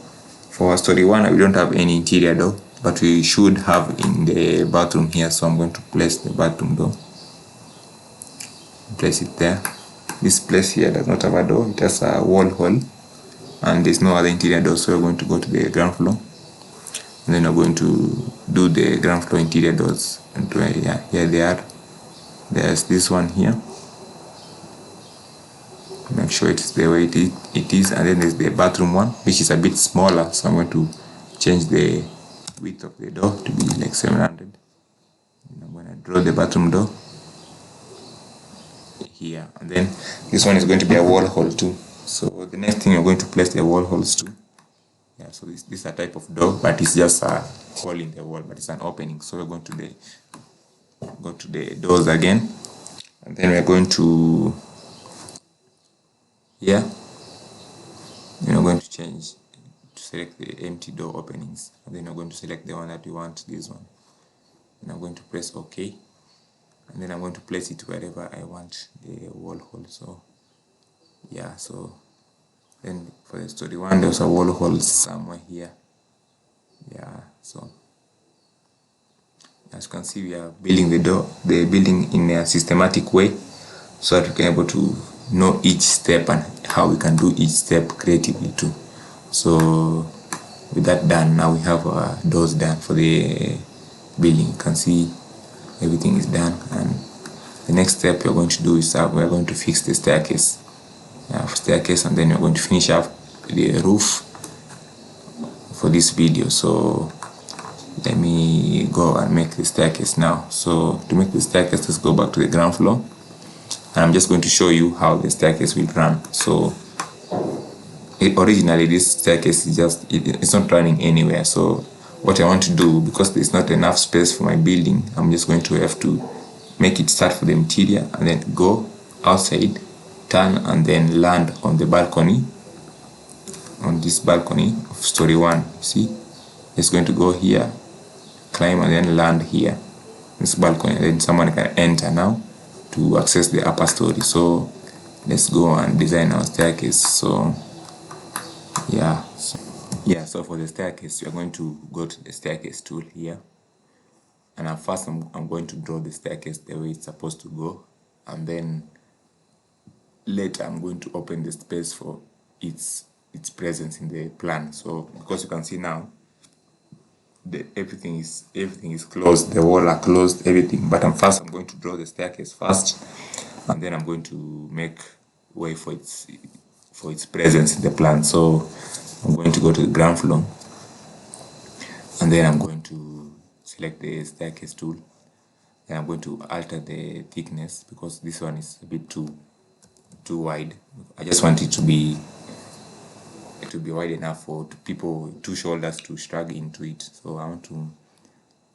Speaker 1: for story 1, we don't have any interior door, but we should have in the bathroom here. So I'm going to place the bathroom door, place it there. This place here does not have a door, it has a wall hole, and there's no other interior door. So we're going to go to the ground floor, and then we're going to do the ground floor interior doors. And yeah, here they are. There's this one here, make sure it's the way it is, and then there's the bathroom one, which is a bit smaller. So I'm going to change the width of the door to be like 700, and I'm going to draw the bathroom door here, and then this one is going to be a wall hole too. So the next thing, you're going to place the wall holes too. Yeah, so this is a type of door, but it's just a hole in the wall, but it's an opening. So we're going to go to the doors again, and then we're going to here, then we're going to change to select the empty door openings, and then we're going to select the one that we want, this one, and I'm going to press OK, and then I'm going to place it wherever I want the wall hole. So yeah, so then for the story 1, there's a wall hole somewhere here. Yeah, so as you can see, we are building the building in a systematic way, so that we can be able to know each step and how we can do each step creatively too. So with that done, now we have our doors done for the building. You can see everything is done, and the next step we're going to do is we're going to fix the staircase. And then we're going to finish up the roof for this video. So let me go and make the staircase now. So to make the staircase, let's go back to the ground floor, and I'm just going to show you how the staircase will run. So originally this staircase is it's not running anywhere. So what I want to do, because there's not enough space for my building, I'm just going to have to make it start for the interior and then go outside, turn, and then land on the balcony, on this balcony of story 1. See, it's going to go here, climb, and then land here, this balcony, and then someone can enter now to access the upper story. So let's go and design our staircase. So yeah, so for the staircase, we are going to go to the staircase tool here, and first I'm going to draw the staircase the way it's supposed to go, and then later I'm going to open the space for its presence in the plan. So because you can see now everything is closed, the wall are closed, everything, but I'm going to draw the staircase first, and then I'm going to make way for its presence in the plan. So I'm going to go to the ground floor, and then I'm going to select the staircase tool, and I'm going to alter the thickness, because this one is a bit too wide. I just want it to be wide enough for people, 2 shoulders to struggle into it. So I want to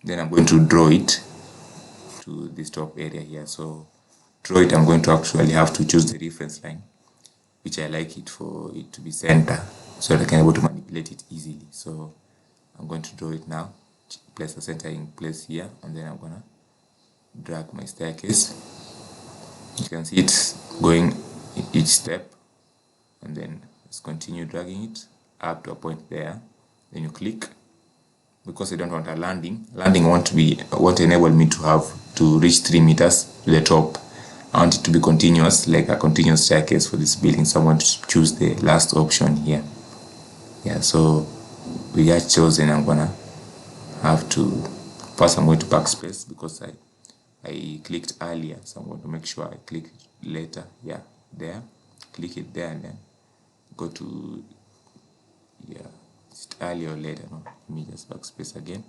Speaker 1: then I'm going to draw it to this top area here. So draw it, I'm going to actually have to choose the reference line, which I like it for it to be center, so that I can be able to manipulate it easily. So I'm going to draw it now, place the center in place here, and then I'm gonna drag my staircase. You can see it's going in each step, and then let's continue dragging it up to a point there. Then you click, because I don't want a landing. Landing won't enable me to reach 3 meters to the top. I want it to be continuous, like a continuous staircase for this building. So I want to choose the last option here. Yeah, so we just chosen. I'm gonna have to first, I'm going to backspace because I clicked earlier, so I'm going to make sure I click it later. Yeah, there, click it there, and then go to, yeah, is it earlier or later? No, let me just backspace again.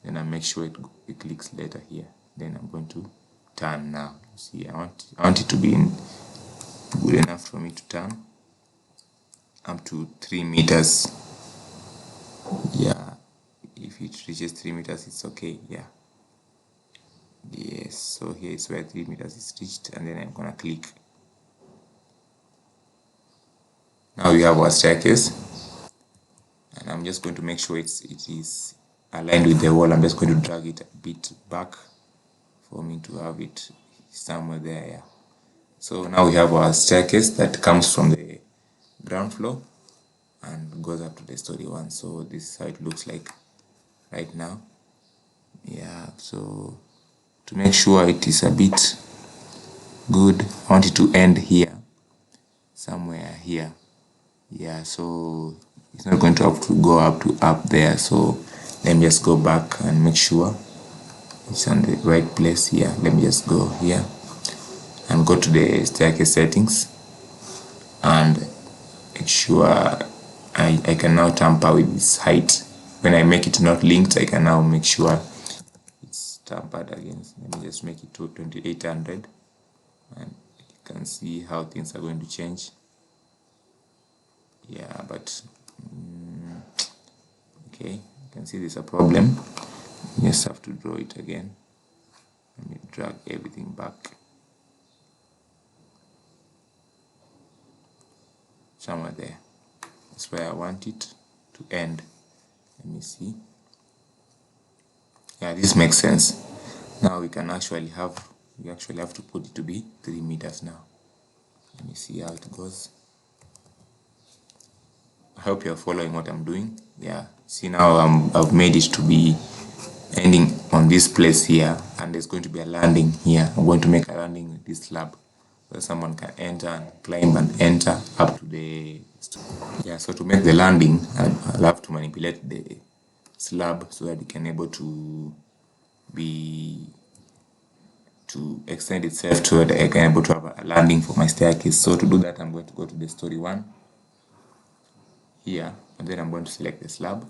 Speaker 1: Then I make sure it clicks later here. Then I'm going to turn now. See, I want it to be good enough for me to turn up to 3 meters. Yeah, if it reaches 3 meters, it's okay. Yeah. Yes, so here is where 3 meters is reached, and then I'm gonna click. Now we have our staircase, and I'm just going to make sure it is aligned with the wall. I'm just going to drag it a bit back for me to have it somewhere there. Yeah. So now we have our staircase that comes from the ground floor and goes up to the story 1. So this is how it looks like right now. Yeah, so to make sure it is a bit good, I want it to end here, somewhere here. Yeah, so it's not going to have to go up there. So let me just go back and make sure it's on the right place here. Let me just go here and go to the staircase settings and make sure I can now tamper with this height. When I make it not linked, I can now make sure it's tampered against. Let me just make it to 2800, and you can see how things are going to change. Yeah, but okay, you can see there's a problem. You just have to draw it again. Let me drag everything back somewhere there. That's where I want it to end. Let me see. Yeah, this makes sense. Now we actually have to put it to be 3 meters now. Let me see how it goes. I hope you're following what I'm doing. Yeah, see, now I've made it to be ending on this place here, and there's going to be a landing here. I'm going to make a landing with this slab where someone can enter and climb and enter up to the, yeah. So to make the landing, I'll have to manipulate the slab so that it can able to extend itself so that I can able to have a landing for my staircase. So to do that, I'm going to go to the story 1 here, and then I'm going to select the slab,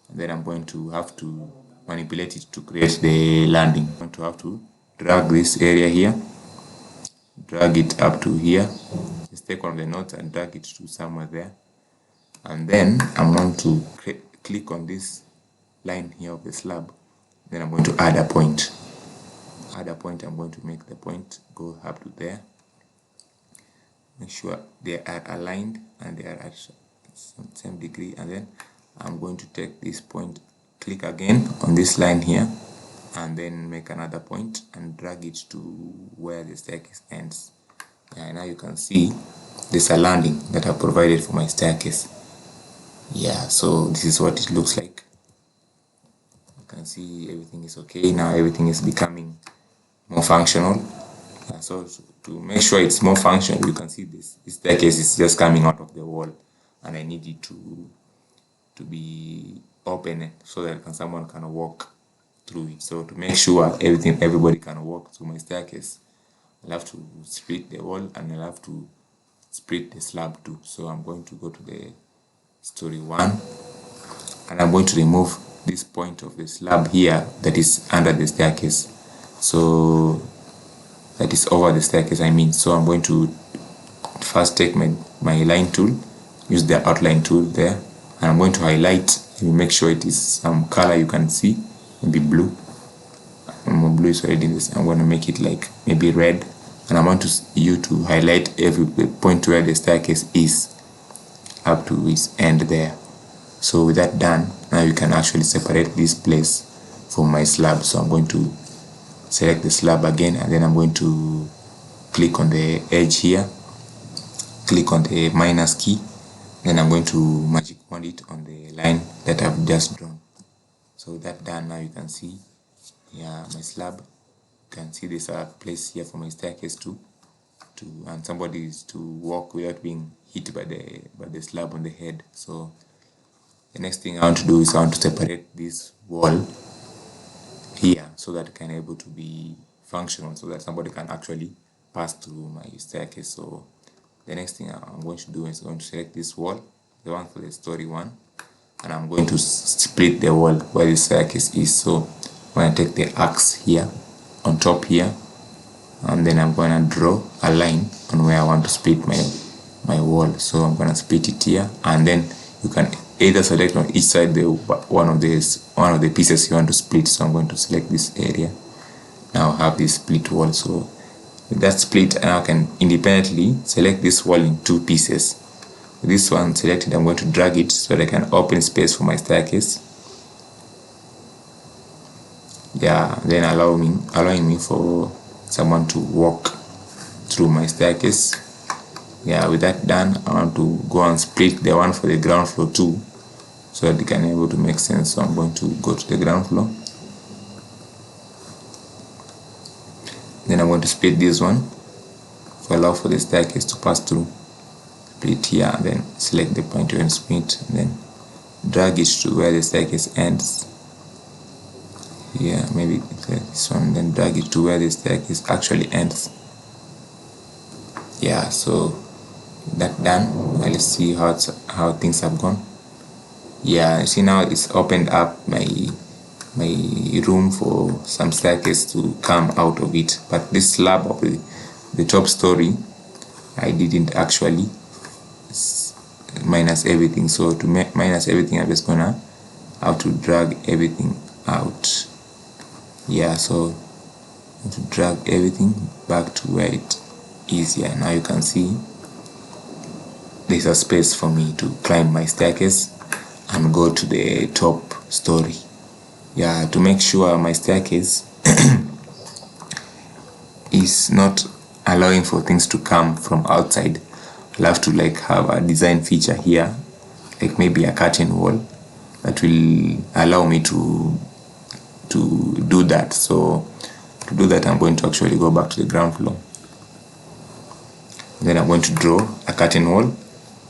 Speaker 1: and then I'm going to have to manipulate it to create the landing. I'm going to have to drag this area here, drag it up to here, just take one of the nodes and drag it to somewhere there, and then I'm going to click on this line here of the slab. Then I'm going to add a point. I'm going to make the point go up to there. Make sure they are aligned and they are at same degree, and then I'm going to take this point, click again on this line here, and then make another point and drag it to where the staircase ends. And now you can see there's a landing that I've provided for my staircase. Yeah, so this is what it looks like. You can see everything is okay now. Everything is becoming more functional. So to make sure it's more functional, you can see this staircase is just coming out of the wall, and I need it to be open so that someone can walk through it. So to make sure everybody can walk through my staircase, I'll have to split the wall and I'll have to split the slab too. So I'm going to go to the story 1, and I'm going to remove this point of the slab here that is under the staircase. So that is over the staircase, I mean. So I'm going to first take my line tool, use the outline tool there, and I'm going to highlight and make sure it is some color you can see. maybe blue. Blue is already in this. I'm going to make it like maybe red, and I want you to highlight every point where the staircase is up to its end there. So with that done, now you can actually separate this place from my slab. So I'm going to select the slab again, and then I'm going to click on the edge here, click on the minus key, then I'm going to magic wand it on the line that I've just drawn. So with that done, now you can see my slab. You can see there's a place here for my staircase and somebody is to walk without being hit by the slab on the head. So the next thing I want to do is I want to separate this wall here so that it can able to be functional, so that somebody can actually pass through my staircase. So the next thing I'm going to do is going to select this wall, the one for the story one, and I'm going to split the wall where the staircase is. So when I take the axe here on top here, and then I'm going to draw a line on where I want to split my wall. So I'm going to split it here, and then you can either select on each side one of the pieces you want to split. So I'm going to select this area. Now I have this split wall. So with that split, and I can independently select this wall in two pieces. With this one selected, I'm going to drag it so that I can open space for my staircase. Then allowing me for someone to walk through my staircase. With that done, I want to go and split the one for the ground floor too, so that it can able to make sense. So I'm going to go to the ground floor. Then I'm going to split this one to allow for the staircase to pass through. Split here, and then select the point and split, and then drag it to where the staircase ends. Maybe this one, then drag it to where the staircase actually ends. So that done, let's see how things have gone. You see now it's opened up my room for some staircase to come out of it. But this slab of the top story, I didn't actually minus everything. So to minus everything, I'm just gonna have to drag everything out. So to drag everything back to where it is here. Now you can see there's a space for me to climb my staircase and go to the top story. To make sure my staircase is not allowing for things to come from outside, I'll have to have a design feature here, like maybe a curtain wall that will allow me to do that. So to do that, I'm going to actually go back to the ground floor. Then I'm going to draw a curtain wall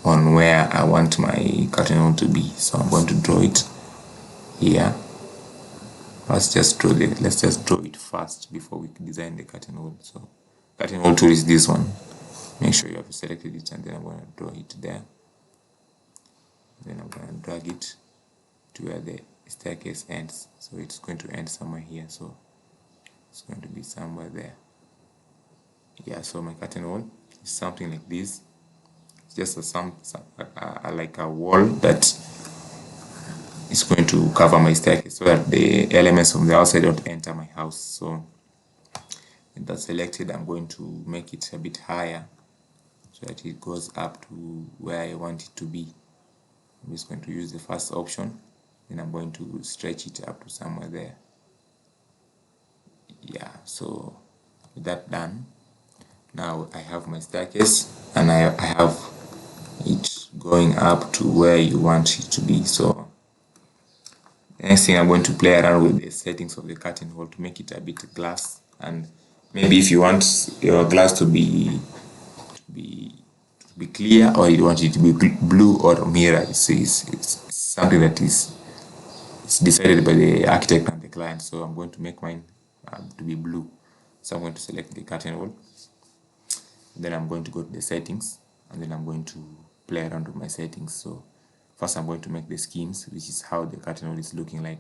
Speaker 1: on where I want my curtain wall to be. So I'm going to draw it here. Let's just draw it first before we design the curtain wall. So curtain wall tool is this one. Make sure you have selected it, and then I'm going to draw it there. Then I'm going to drag it to where the staircase ends. So it's going to end somewhere here. So it's going to be somewhere there. So my curtain wall is something like this. It's just like a wall that is going to cover my staircase so that the elements from the outside don't enter my house. So with that selected, I'm going to make it a bit higher so that it goes up to where I want it to be. I'm just going to use the first option, then I'm going to stretch it up to somewhere there. So with that done, now I have my staircase, and I have it going up to where you want it to be. So the next thing, I'm going to play around with the settings of the curtain wall to make it a bit glass. And maybe if you want your glass to be clear, or you want it to be blue or mirror, it's something that is decided by the architect and the client. So I'm going to make mine to be blue. So I'm going to select the curtain wall, then I'm going to go to the settings, and then I'm going to play around with my settings. So first I'm going to make the schemes, which is how the curtain wall is looking like.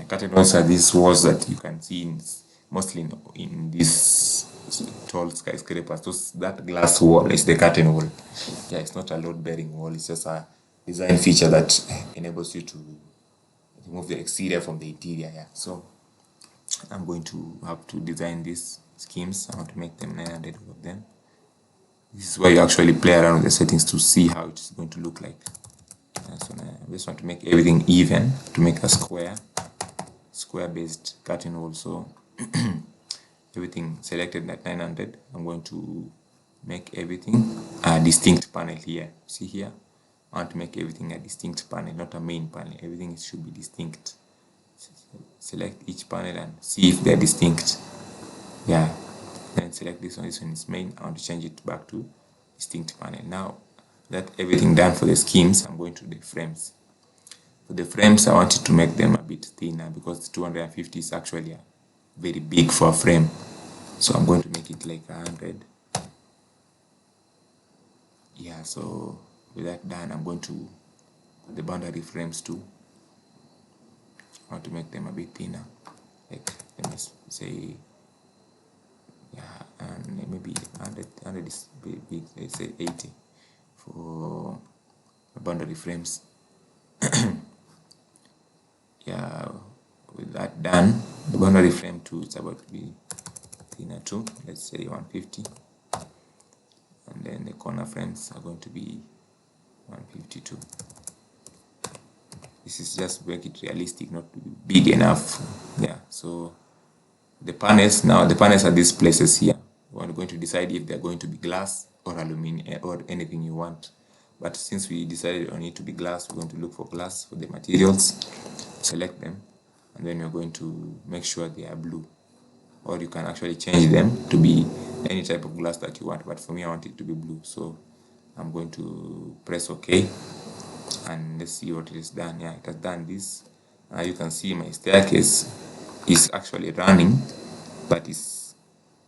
Speaker 1: Curtain walls are these walls that you can see mostly in these tall skyscrapers. That glass wall is the curtain wall. It's not a load bearing wall, it's just a design feature that enables you to remove the exterior from the interior. Yeah, so I'm going to have to design these schemes. I want to make them 900 of them. This is where you actually play around with the settings to see how it's going to look like. So I just want to make everything even, to make a square based curtain also. Everything selected at 900. I'm going to make everything a distinct panel here. See here, I want to make everything a distinct panel, not a main panel. Everything should be distinct. Select each panel and see if they're distinct. Yeah, then select this one. This one is main. I want to change it back to distinct panel. Now that everything done for the schemes, I'm going to the frames. For the frames, I wanted to make them a bit thinner because 250 is actually very big for a frame. So I'm going to make it like 100. Yeah, so with that done, I'm going to the boundary frames too. I want to make them a bit thinner. Like, let me say, yeah, and maybe 100 is big. Let's say 80 for the boundary frames. Yeah, with that done, the boundary frame too, it's about to be thinner too. Let's say 150. And then the corner frames are going to be 152. This is just to make it realistic, not to be big enough. Yeah, so the panels, now the panels are these places here. We're going to decide if they're going to be glass or aluminum or anything you want. But since we decided on it to be glass, we're going to look for glass for the materials, select them, and then we're going to make sure they are blue. Or you can actually change them to be any type of glass that you want, but for me I want it to be blue. So I'm going to press OK, and let's see what it has done. Yeah, it has done this. You can see my staircase is actually running, but it's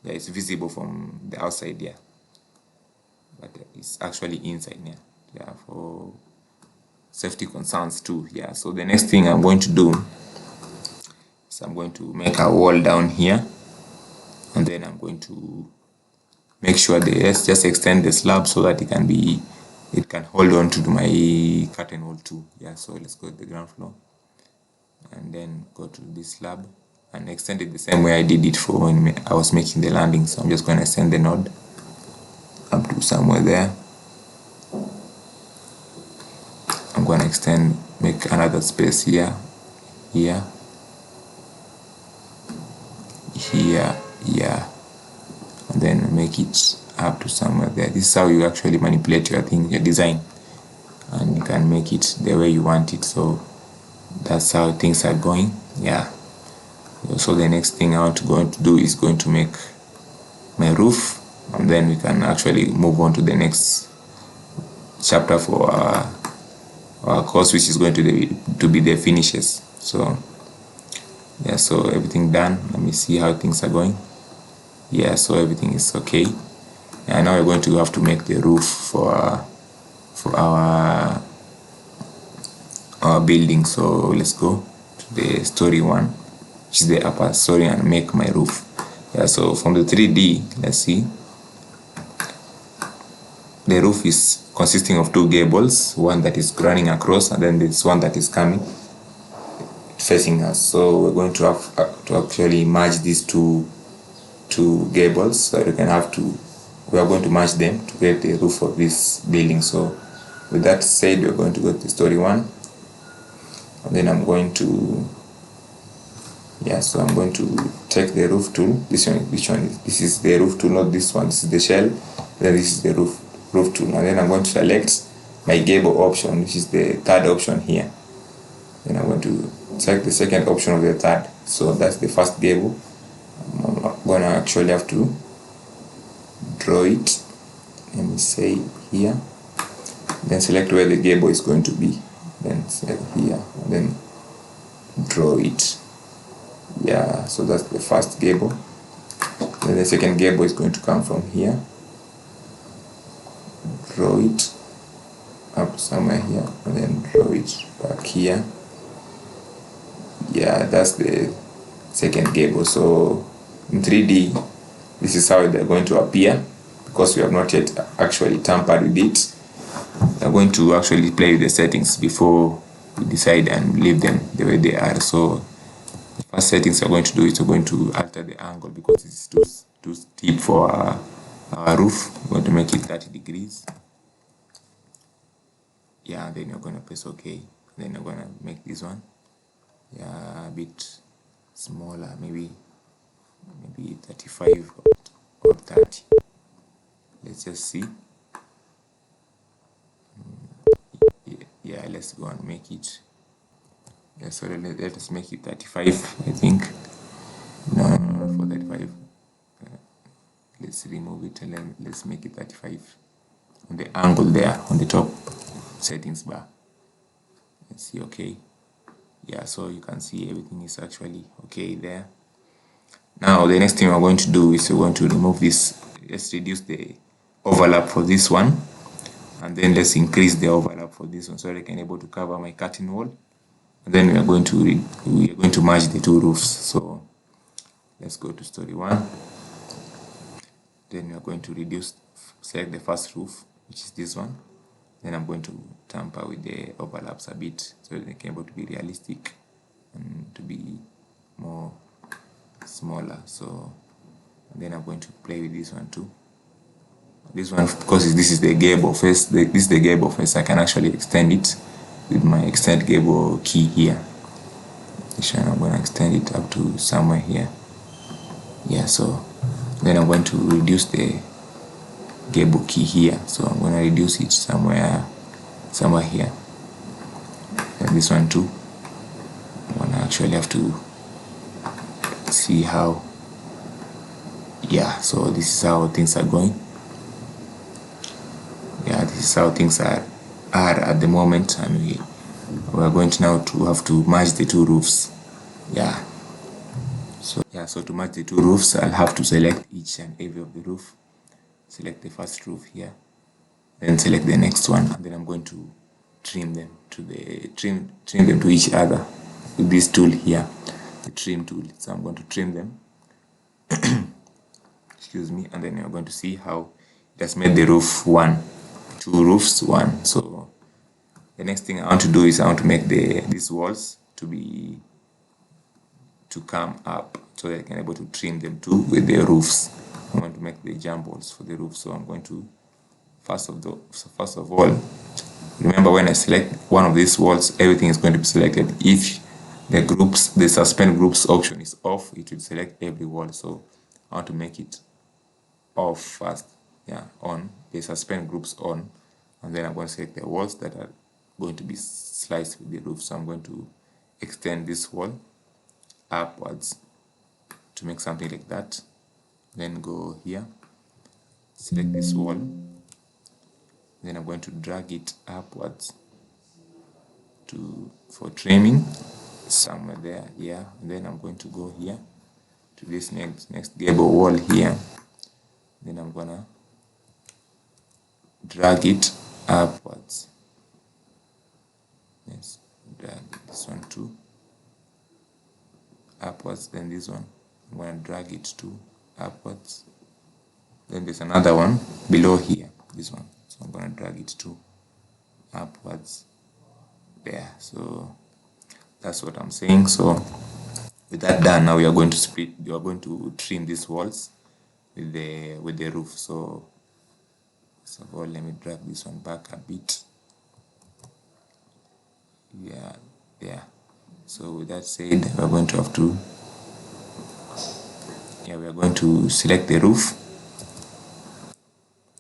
Speaker 1: visible from the outside here, but it's actually inside here. Yeah, for safety concerns too. Yeah, so the next thing I'm going to do is I'm going to make a wall down here, and then I'm going to make sure let's just extend the slab so that it can hold on to my curtain wall too. Yeah, so let's go to the ground floor and then go to this slab and extend it the same way I did it for when I was making the landing. So I'm just going to extend the node up to somewhere there. I'm going to make another space here, here, and then make it up to somewhere there. This is how you actually manipulate your design, and you can make it the way you want it. So that's how things are going. Yeah, so the next thing I want to do is going to make my roof, and then we can actually move on to the next chapter for our course, which is going to be the finishes. So yeah, so everything done. Let me see how things are going. Yeah, so everything is okay. And now we're going to have to make the roof for our building. So let's go to the story one, which is the upper story, and make my roof. Yeah, so from the 3D, let's see. The roof is consisting of two gables, one that is running across, and then this one that is coming facing us. So we're going to have to actually merge these two gables. So we are going to merge them to create the roof of this building. So with that said, we're going to go to story one, and then I'm going to take the roof tool. This is the roof tool, not this one. This is the shell, then this is the roof tool, and then I'm going to select my gable option, which is the third option here. Then I'm going to select the second option of the third. So that's the first gable. I'm going to actually have to draw it. Let me say here. Then select where the gable is going to be. Then select here. And then draw it. Yeah, so that's the first gable. Then the second gable is going to come from here. Draw it up somewhere here, and then draw it back here. Yeah, that's the second gable. So in 3D, this is how they're going to appear, because we have not yet actually tampered with it. We're going to actually play with the settings before we decide and leave them the way they are. So the first settings we're going to do is we're going to alter the angle because it's too steep for our roof. We're going to make it 30 degrees. Yeah, then you're going to press OK. Then you're going to make this one, yeah, a bit smaller, maybe 35 or 30. Let's just see. Yeah, let's go and make it. Yeah, sorry, let us make it 35, I think. No, for 35. Let's remove it and then let's make it 35 on the angle there on the top settings bar. Let's see. Okay, yeah, so you can see everything is actually okay there. Now the next thing we're going to do is we're going to remove this. Let's reduce the overlap for this one, and then let's increase the overlap for this one so I can able to cover my curtain wall. And then we are going to merge the two roofs. So let's go to story 1. Then we are going to select the first roof, which is this one. Then I'm going to tamper with the overlaps a bit so they can able to be realistic and to be more smaller. So then I'm going to play with this one too. This one, because this is the gable face, this is the gable face, I can actually extend it with my extend gable key here. I'm going to extend it up to somewhere here. Yeah, so then I'm going to reduce the gable key here. So I'm going to reduce it somewhere here. And this one too. I'm going to actually have to see how. Yeah, so this is how things are going. Yeah, this is how things are at the moment, and we are going to now to have to merge the two roofs. Yeah. So to merge the two roofs, I'll have to select each and every of the roof. Select the first roof here, then select the next one, and then I'm going to trim them to them to each other with this tool here, the trim tool. So I'm going to trim them. Excuse me, and then you're going to see how it has made the roof two roofs one. So the next thing I want to do is I want to make these walls to come up so that I can able to trim them too with the roofs. I'm going to make the jump walls for the roof. So I'm going to first of all, remember when I select one of these walls, everything is going to be selected. If the suspend groups option is off, it will select every wall. So I want to make it off first. Yeah, on the suspend groups on, and then I'm going to select the walls that are going to be sliced with the roof. So I'm going to extend this wall upwards to make something like that. Then go here, select this wall, then I'm going to drag it upwards for trimming somewhere there. Yeah, and then I'm going to go here to this next gable wall here. Then I'm gonna drag it upwards. Yes, drag this one too upwards. Then this one I'm gonna drag it too upwards. Then there's another one below here, this one. So I'm gonna drag it too upwards there. So that's what I'm saying. So with that done, now we are going to trim these walls with the roof. So first of all, let me drag this one back a bit. Yeah, there. So with that said, we are going to have to we are going to select the roof,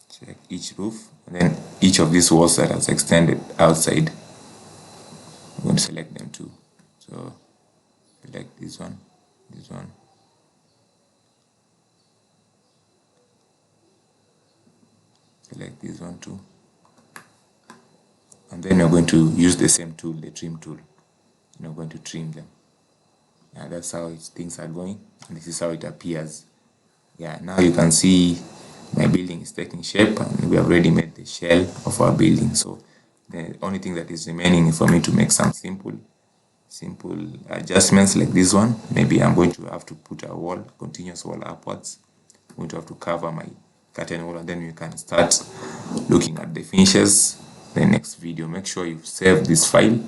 Speaker 1: select each roof, and then each of these walls that has extended outside, I'm going to select them too. So select this one, select this one too, and then you're going to use the same tool, the trim tool. You're going to trim them. And that's how things are going, and this is how it appears. Yeah, now you can see my building is taking shape, and we have already made the shell of our building. So the only thing that is remaining is for me to make some simple adjustments like this one. Maybe I'm going to have to put a continuous wall upwards. I'm going to have to cover my curtain wall, and then you can start looking at the finishes. The next video, make sure you save this file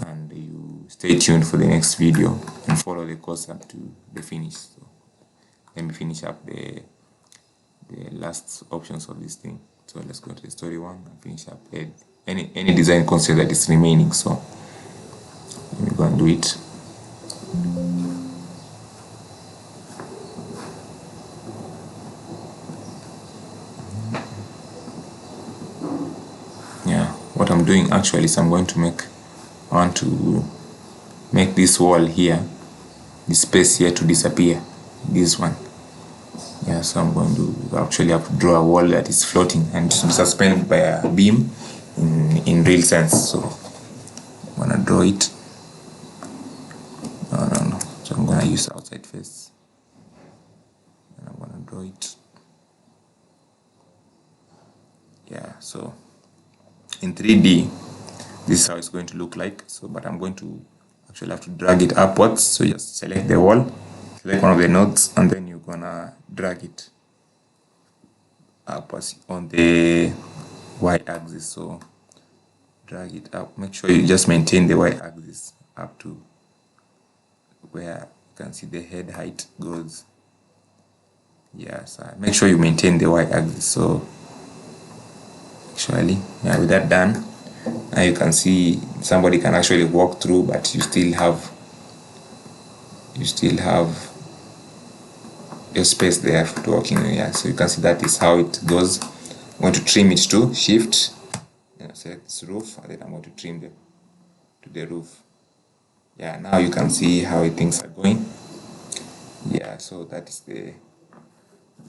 Speaker 1: and you stay tuned for the next video and follow the course up to the finish. So let me finish up the last options of this thing. So let's go to the story one and finish up any design concept that is remaining. So let me go and do it. Yeah, what I'm doing actually is I want to make this wall here, this space here, to disappear, this one. Yeah, so I'm going to actually have to draw a wall that is floating and to be suspended by a beam in real sense. So I'm gonna draw it. No. So I'm gonna use outside face and I'm gonna draw it. Yeah, so in 3D this is how it's going to look like. So but I'm going to actually have to drag it upwards. So just select the wall, select one of the nodes, and then you're gonna drag it upwards on the y-axis. So drag it up, make sure you just maintain the y-axis up to where you can see the head height goes. Yeah, so make sure you maintain the y-axis. So actually, yeah, with that done, now you can see somebody can actually walk through, but you still have your space there to walking. Yeah, so you can see that is how it goes. I'm going to trim it to shift, select this roof, and then I'm going to trim to the roof. Yeah, now you can see how things are going. Yeah, so that is the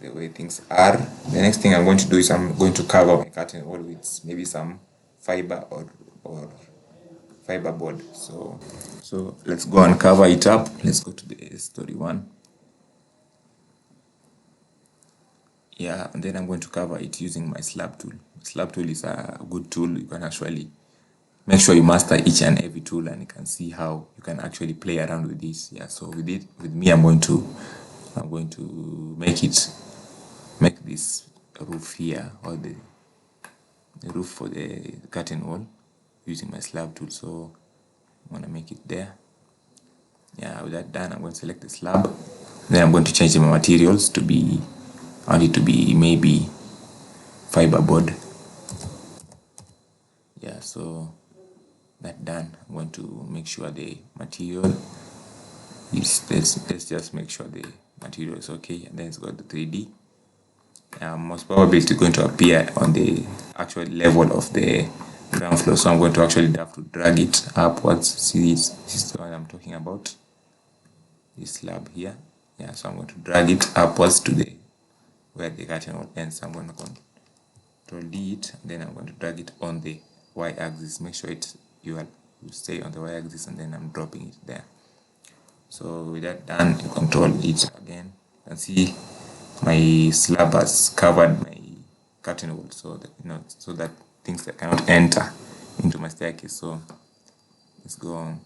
Speaker 1: way things are. The next thing I'm going to do is I'm going to cover my curtain wall with maybe some fiber or fiber board. So let's go and cover it up. Let's go to the story one. Yeah, and then I'm going to cover it using my slab tool. Slab tool is a good tool. You can actually make sure you master each and every tool, and you can see how you can actually play around with this. Yeah, so with me, I'm going to make this roof here, or the roof for the curtain wall, using my slab tool. So I'm going to make it there. Yeah, with that done, I'm going to select the slab. Then I'm going to change my materials to be, I want it to be maybe fiberboard. Yeah, so that done, I'm going to make sure the material is, let's just make sure the material is okay, and then it's got the 3D. Most probably it's going to appear on the actual level of the ground floor, so I'm going to actually have to drag it upwards. See, this is the one I'm talking about, this slab here. Yeah, so I'm going to drag it upwards to the where the curtain will end. So I'm going to Control D it, and then I'm going to drag it on the y-axis. Make sure you stay on the y-axis, and then I'm dropping it there. So with that done, you Control it again, and see my slab has covered my curtain wall, so that so that things that cannot enter into my staircase. So let's go on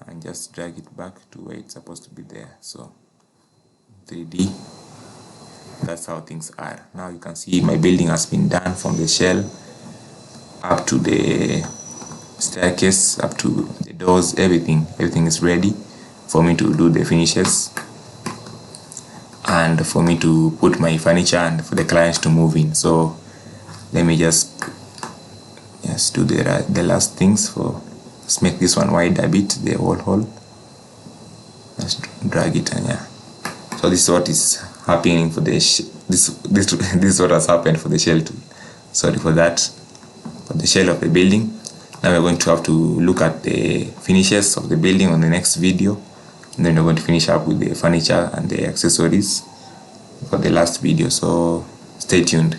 Speaker 1: and just drag it back to where it's supposed to be there. So 3D, that's how things are. Now you can see my building has been done from the shell up to the staircase, up to the doors. Everything is ready for me to do the finishes and for me to put my furniture and for the clients to move in. So let me just do the last things. Let's make this one wide a bit, the wall hole. Let's drag it, and yeah. So this is what is happening for the this is what has happened for the shell too. Sorry for that, for the shell of the building. Now we're going to have to look at the finishes of the building on the next video, and then we're going to finish up with the furniture and the accessories for the last video. So stay tuned.